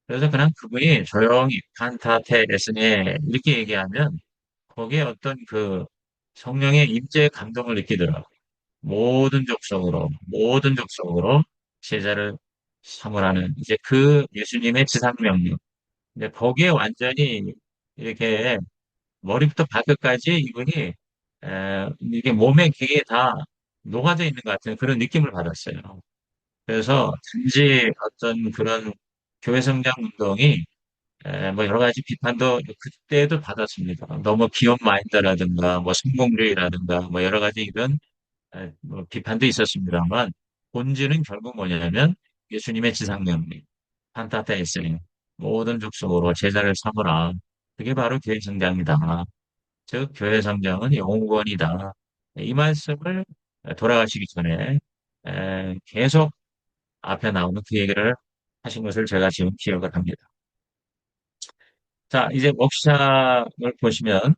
그래서 그냥 그분이 조용히 판타테 에스네 이렇게 얘기하면 거기에 어떤 그 성령의 임재의 감동을 느끼더라고요. 모든 족속으로 제자를 삼으라는 이제 그 예수님의 지상명령. 근데 거기에 완전히 이렇게 머리부터 발끝까지 이분이 이게 몸에 기에 다 녹아져 있는 것 같은 그런 느낌을 받았어요. 그래서 단지 어떤 그런 교회 성장 운동이 뭐 여러 가지 비판도 그때도 받았습니다. 너무 기업 마인드라든가 뭐 성공주의라든가 뭐 여러 가지 이런 뭐 비판도 있었습니다만 본질은 결국 뭐냐면 예수님의 지상명령, 판타타 에스님 모든 족속으로 제자를 삼으라. 그게 바로 교회 성장이다. 즉 교회 성장은 영원이다. 이 말씀을 돌아가시기 전에 계속 앞에 나오는 그 얘기를 하신 것을 제가 지금 기억을 합니다. 자, 이제 목시작을 보시면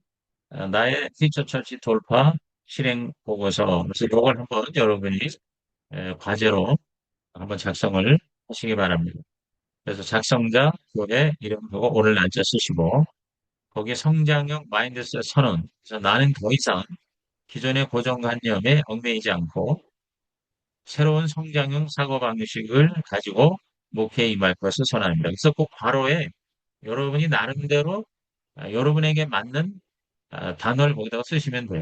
나의 피처 처치 돌파 실행 보고서. 그래서 이걸 한번 여러분이 과제로 한번 작성을 하시기 바랍니다. 그래서 작성자, 교회 이름 보고 오늘 날짜 쓰시고 거기에 성장형 마인드셋 선언. 그래서 나는 더 이상 기존의 고정관념에 얽매이지 않고 새로운 성장형 사고방식을 가지고 목회에 임할 것을 선언합니다. 그래서 꼭 괄호에 여러분이 나름대로 여러분에게 맞는 단어를 거기다가 쓰시면 돼요.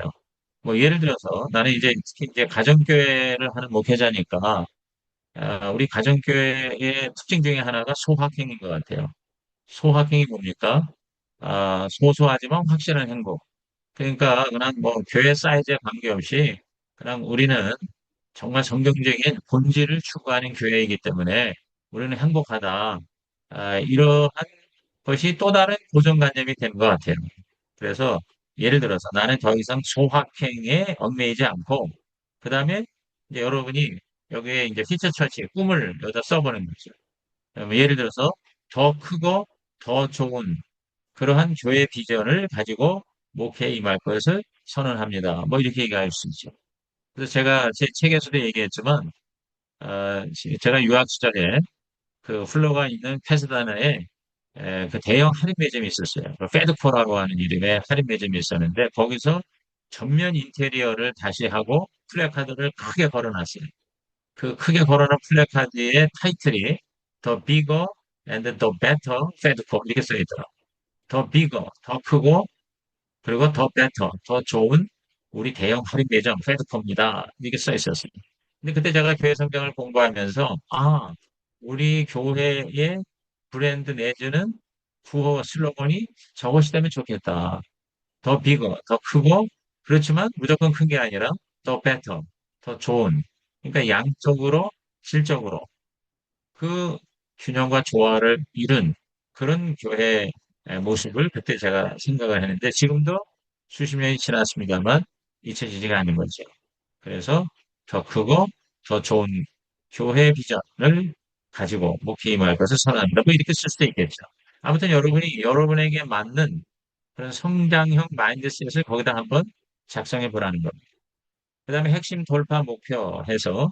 뭐 예를 들어서 나는 이제 특히 이제 가정교회를 하는 목회자니까 우리 가정교회의 특징 중에 하나가 소확행인 것 같아요. 소확행이 뭡니까? 소소하지만 확실한 행복. 그러니까 그냥 뭐 교회 사이즈에 관계없이 그냥 우리는 정말 성경적인 본질을 추구하는 교회이기 때문에 우리는 행복하다. 이러한 것이 또 다른 고정관념이 된 것 같아요. 그래서 예를 들어서 나는 더 이상 소확행에 얽매이지 않고 그 다음에 이제 여러분이 여기에 이제 피처 처치 꿈을 여기다 써보는 거죠. 예를 들어서 더 크고 더 좋은 그러한 교회 비전을 가지고 목회에 임할 것을 선언합니다. 뭐 이렇게 얘기할 수 있죠. 그래서 제가 제 책에서도 얘기했지만 제가 유학 시절에 그 플러가 있는 페스다나에 그 대형 할인 매점이 있었어요. 그 페드코라고 하는 이름의 할인 매점이 있었는데 거기서 전면 인테리어를 다시 하고 플래카드를 크게 걸어놨어요. 그 크게 걸어놓은 플래카드의 타이틀이 The Bigger and the Better 페드코 이렇게 써있더라고요. 더 비거, 더 크고 그리고 더 베터, 더 좋은 우리 대형 할인 매점 페드코입니다. 이게 써 있었어요. 근데 그때 제가 교회 성경을 공부하면서 우리 교회의 브랜드 내지는 구호 슬로건이 저것이 되면 좋겠다. 더 비거, 더 크고 그렇지만 무조건 큰 게 아니라 더 베터, 더 좋은. 그러니까 양적으로 질적으로 그 균형과 조화를 이룬 그런 교회 모습을 그때 제가 생각을 했는데 지금도 수십 년이 지났습니다만 잊혀지지가 않는 거죠. 그래서 더 크고 더 좋은 교회 비전을 가지고 목회 임할 것을 선언합니다. 뭐 이렇게 쓸 수도 있겠죠. 아무튼 여러분이 여러분에게 맞는 그런 성장형 마인드셋을 거기다 한번 작성해 보라는 겁니다. 그 다음에 핵심 돌파 목표 해서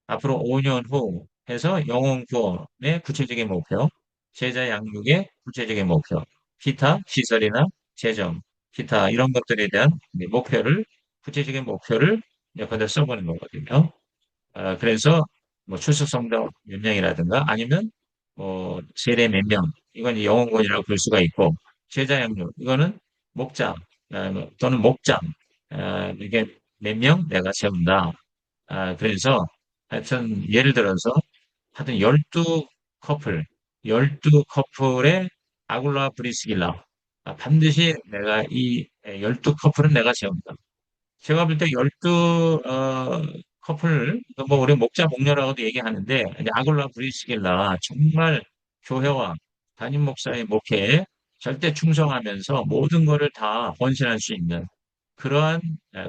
앞으로 5년 후 해서 영혼 구원의 구체적인 목표, 제자 양육의 구체적인 목표, 기타 시설이나 재정, 기타 이런 것들에 대한 목표를 구체적인 목표를 여기다 써보는 거거든요. 그래서 뭐 출석 성적 몇 명이라든가 아니면 뭐 세례 몇 명, 이건 이제 영혼권이라고 볼 수가 있고 제자 양육 이거는 목자 또는 목장 이게 몇 명 내가 세운다. 그래서 하여튼 예를 들어서 하여튼 12 커플의 아굴라 브리스길라 반드시 내가 이 12 커플은 내가 세운다. 제가 볼 때 12 커플, 뭐, 우리 목자, 목녀라고도 얘기하는데, 이제 아굴라 브리스길라, 정말 교회와 담임 목사의 목회에 절대 충성하면서 모든 거를 다 헌신할 수 있는 그러한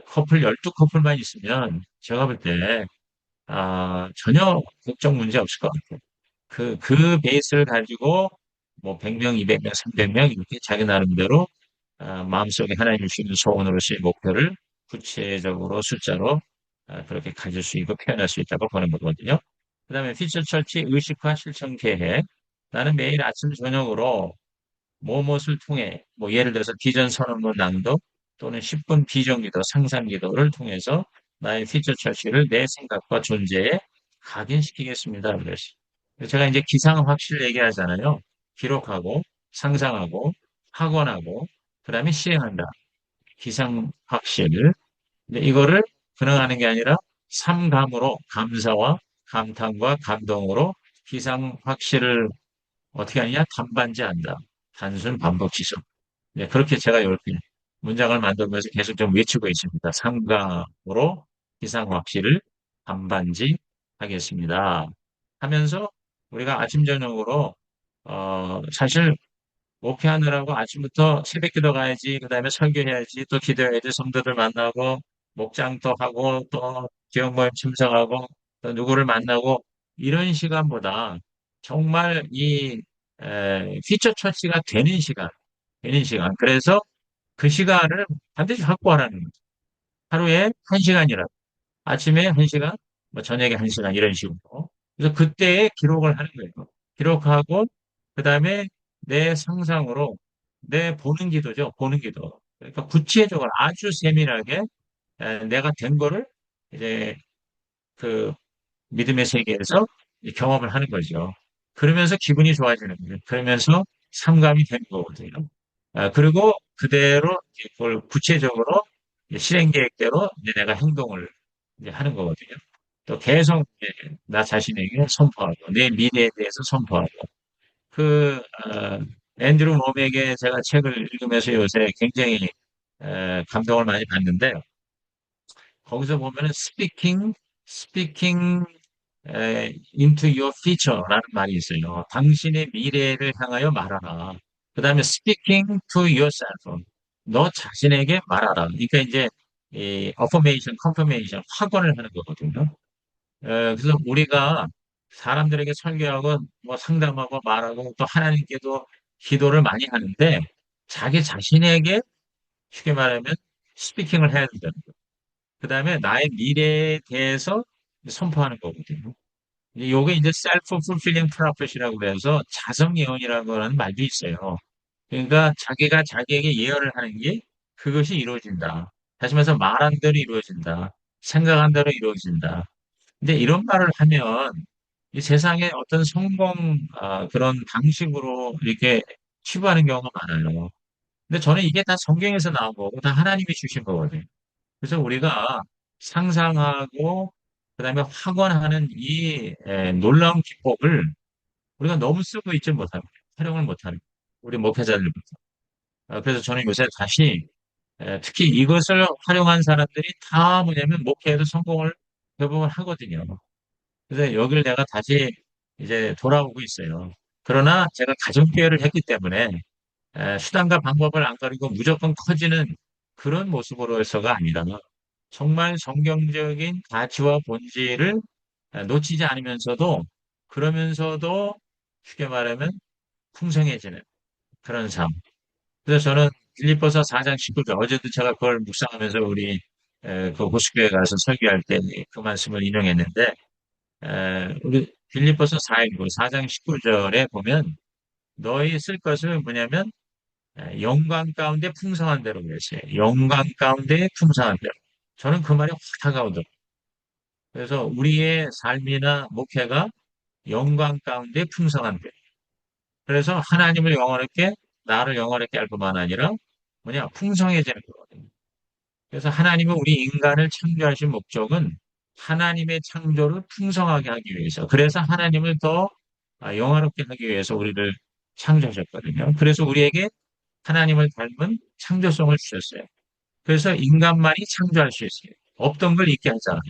커플, 12 커플만 있으면 제가 볼 때, 전혀 걱정 문제 없을 것 같아요. 그 베이스를 가지고 뭐 100명, 200명, 300명 이렇게 자기 나름대로 마음속에 하나님 주시는 소원으로서의 목표를 구체적으로 숫자로 그렇게 가질 수 있고 표현할 수 있다고 보는 거거든요. 그 다음에 피처 철치 의식화 실천 계획. 나는 매일 아침 저녁으로 무엇을 통해 뭐 예를 들어서 비전 선언문 낭독 또는 10분 비전 기도, 상상 기도를 통해서 나의 피처 철치를 내 생각과 존재에 각인시키겠습니다. 그랬어요. 제가 이제 기상 확실 얘기하잖아요. 기록하고 상상하고 확언하고 그다음에 시행한다. 기상 확실. 근데 이거를 그냥 하는 게 아니라 삼감으로 감사와 감탄과 감동으로 기상 확실을 어떻게 하느냐? 단반지한다. 단순 반복 지속. 네, 그렇게 제가 이렇게 문장을 만들면서 계속 좀 외치고 있습니다. 삼감으로 기상 확실을 반반지 하겠습니다. 하면서 우리가 아침 저녁으로 사실 목회하느라고 아침부터 새벽기도 가야지, 그 다음에 설교해야지, 또 기도해야지, 성도들 만나고, 목장도 하고, 또 기업 모임 참석하고, 또 누구를 만나고, 이런 시간보다 정말 피처 처치가 되는 시간. 그래서 그 시간을 반드시 확보하라는 거죠. 하루에 한 시간이라도. 아침에 한 시간, 뭐 저녁에 한 시간 이런 식으로. 그래서 그때에 기록을 하는 거예요. 기록하고 그다음에 내 상상으로 내 보는 기도죠. 보는 기도. 그러니까 구체적으로 아주 세밀하게 내가 된 거를 이제 그 믿음의 세계에서 경험을 하는 거죠. 그러면서 기분이 좋아지는 거예요. 그러면서 상감이 되는 거거든요. 그리고 그대로 이제 그걸 구체적으로 이제 실행 계획대로 이제 내가 행동을 이제 하는 거거든요. 또 계속 이제 나 자신에게 선포하고 내 미래에 대해서 선포하고 앤드루 웜에게 제가 책을 읽으면서 요새 굉장히 감동을 많이 받는데 거기서 보면은 speaking into your future라는 말이 있어요. 당신의 미래를 향하여 말하라. 그 다음에 speaking to yourself. 너 자신에게 말하라. 그러니까 이제 이 affirmation, confirmation, 확언을 하는 거거든요. 그래서 우리가 사람들에게 설교하고 뭐 상담하고 말하고 또 하나님께도 기도를 많이 하는데 자기 자신에게 쉽게 말하면 스피킹을 해야 된다는 거예요. 그 다음에 나의 미래에 대해서 선포하는 거거든요. 요게 이제 self fulfilling prophet이라고 그래서 자성 예언이라고 하는 말도 있어요. 그러니까 자기가 자기에게 예언을 하는 게 그것이 이루어진다. 다시 말해서 말한 대로 이루어진다. 생각한 대로 이루어진다. 근데 이런 말을 하면 이 세상에 어떤 그런 방식으로 이렇게 치부하는 경우가 많아요. 근데 저는 이게 다 성경에서 나온 거고 다 하나님이 주신 거거든요. 그래서 우리가 상상하고 그다음에 확언하는 놀라운 기법을 우리가 너무 쓰고 있지 못하고 활용을 못하는 거예요. 우리 목회자들부터. 그래서 저는 요새 다시 특히 이것을 활용한 사람들이 다 뭐냐면 목회에도 성공을 대부분 하거든요. 그래서 여기를 내가 다시 이제 돌아오고 있어요. 그러나 제가 가정교회를 했기 때문에 수단과 방법을 안 가리고 무조건 커지는 그런 모습으로서가 아니라 정말 성경적인 가치와 본질을 놓치지 않으면서도 그러면서도 쉽게 말하면 풍성해지는 그런 삶. 그래서 저는 빌립보서 4장 19절 어제도 제가 그걸 묵상하면서 우리 그 호수교회 가서 설교할 때 그 말씀을 인용했는데 우리 빌립보서 4장 19절에 보면 너희 쓸 것을 뭐냐면 영광 가운데 풍성한 대로 그랬어요. 영광 가운데 풍성한 대로. 저는 그 말이 확 다가오더라고요. 그래서 우리의 삶이나 목회가 영광 가운데 풍성한 대로. 그래서 하나님을 영원하게, 나를 영원하게 할 뿐만 아니라 뭐냐, 풍성해지는 거거든요. 그래서 하나님은 우리 인간을 창조하신 목적은 하나님의 창조를 풍성하게 하기 위해서. 그래서 하나님을 더 영화롭게 하기 위해서 우리를 창조하셨거든요. 그래서 우리에게 하나님을 닮은 창조성을 주셨어요. 그래서 인간만이 창조할 수 있어요. 없던 걸 있게 하잖아요.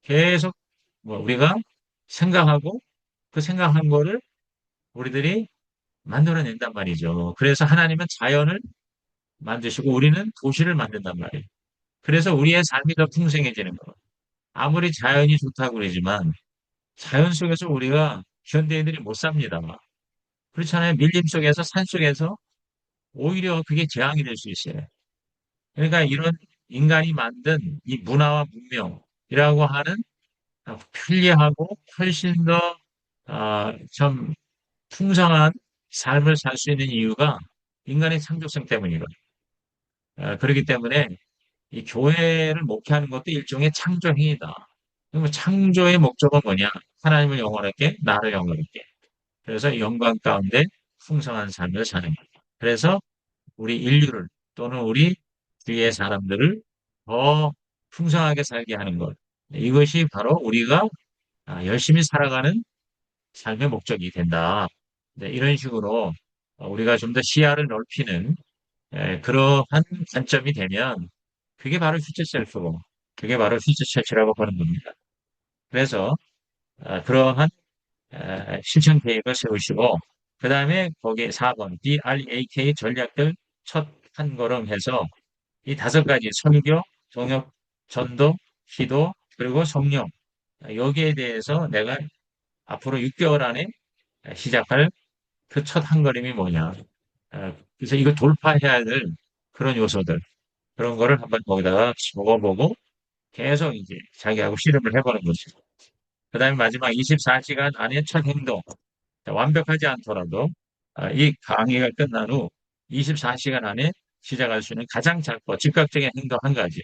계속 뭐 우리가 생각하고 그 생각한 거를 우리들이 만들어낸단 말이죠. 그래서 하나님은 자연을 만드시고 우리는 도시를 만든단 말이에요. 그래서 우리의 삶이 더 풍성해지는 거예요. 아무리 자연이 좋다고 그러지만 자연 속에서 우리가 현대인들이 못 삽니다. 그렇잖아요. 밀림 속에서 산 속에서 오히려 그게 재앙이 될 수 있어요. 그러니까 이런 인간이 만든 이 문화와 문명이라고 하는 편리하고 훨씬 더, 좀 풍성한 삶을 살 수 있는 이유가 인간의 창조성 때문이거든요. 그렇기 때문에 이 교회를 목회하는 것도 일종의 창조 행위다. 그럼 창조의 목적은 뭐냐? 하나님을 영원하게, 나를 영원하게. 그래서 영광 가운데 풍성한 삶을 사는 거예요. 그래서 우리 인류를 또는 우리 주위의 사람들을 더 풍성하게 살게 하는 것. 이것이 바로 우리가 열심히 살아가는 삶의 목적이 된다. 네, 이런 식으로 우리가 좀 더 시야를 넓히는 그러한 관점이 되면 그게 바로 퓨처 셀프고 그게 바로 퓨처 처치라고 보는 겁니다. 그래서 그러한 실천 계획을 세우시고 그 다음에 거기에 4번 BRAK 전략들 첫 한 걸음 해서 이 다섯 가지 설교, 동역, 전도, 기도, 그리고 성령 여기에 대해서 내가 앞으로 6개월 안에 시작할 그 첫 한걸음이 뭐냐. 그래서 이거 돌파해야 될 그런 요소들, 그런 거를 한번 거기다가 적어보고 계속 이제 자기하고 씨름을 해보는 거죠. 그 다음에 마지막 24시간 안에 첫 행동. 자, 완벽하지 않더라도 이 강의가 끝난 후 24시간 안에 시작할 수 있는 가장 짧고 즉각적인 행동 한 가지.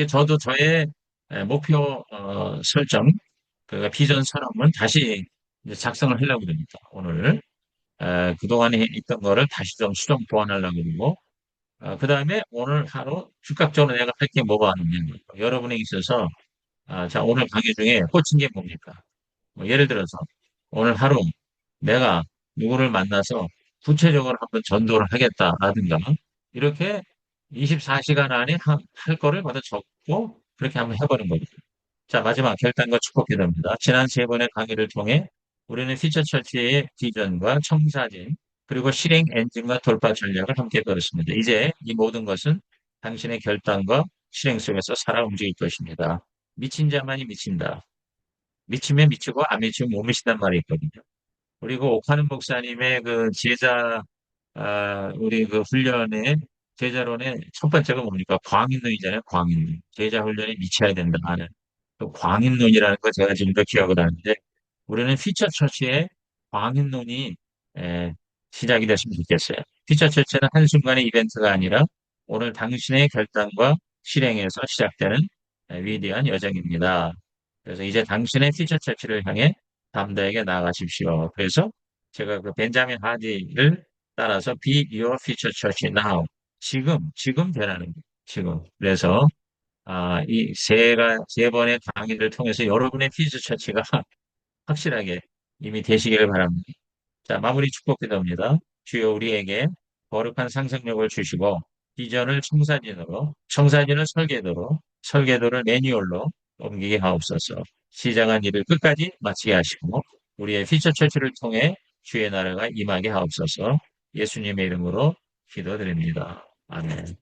저도 저의 목표 설정, 그 비전 선언문 다시 이제 작성을 하려고 합니다. 오늘 그동안에 있던 거를 다시 좀 수정 보완하려고 그러고 그 다음에 오늘 하루 즉각적으로 내가 할 게 뭐가 있느냐. 여러분에 있어서 자 오늘 강의 중에 꽂힌 게 뭡니까? 뭐 예를 들어서 오늘 하루 내가 누구를 만나서 구체적으로 한번 전도를 하겠다라든가 이렇게 24시간 안에 할 거를 먼저 적고 그렇게 한번 해보는 거죠. 자, 마지막 결단과 축복 기도입니다. 지난 세 번의 강의를 통해 우리는 피처처치의 비전과 청사진 그리고 실행 엔진과 돌파 전략을 함께 배웠습니다. 이제 이 모든 것은 당신의 결단과 실행 속에서 살아 움직일 것입니다. 미친 자만이 미친다. 미치면 미치고 안 미치면 못 미친단 말이 있거든요. 그리고 옥하는 목사님의 그 제자, 우리 그 훈련의 제자론의 첫 번째가 뭡니까? 광인론이잖아요. 광인론. 제자 훈련이 미쳐야 된다 하는 그 광인론이라는 거 제가 지금도 기억을 하는데 우리는 피처처치의 광인론이 에, 시작이 됐으면 좋겠어요. 피처처치는 한순간의 이벤트가 아니라 오늘 당신의 결단과 실행에서 시작되는 위대한 여정입니다. 그래서 이제 당신의 피처처치를 향해 담대하게 나아가십시오. 그래서 제가 그 벤자민 하디를 따라서 Be your future church now. 지금 되라는 거예요. 지금. 그래서 이 세 번의 강의를 통해서 여러분의 피처 처치가 확실하게 이미 되시기를 바랍니다. 자, 마무리 축복 기도입니다. 주여 우리에게 거룩한 상상력을 주시고 비전을 청사진으로, 청사진을 설계도로, 설계도를 매뉴얼로 옮기게 하옵소서. 시작한 일을 끝까지 마치게 하시고 우리의 피처 처치를 통해 주의 나라가 임하게 하옵소서. 예수님의 이름으로 기도드립니다. 아멘.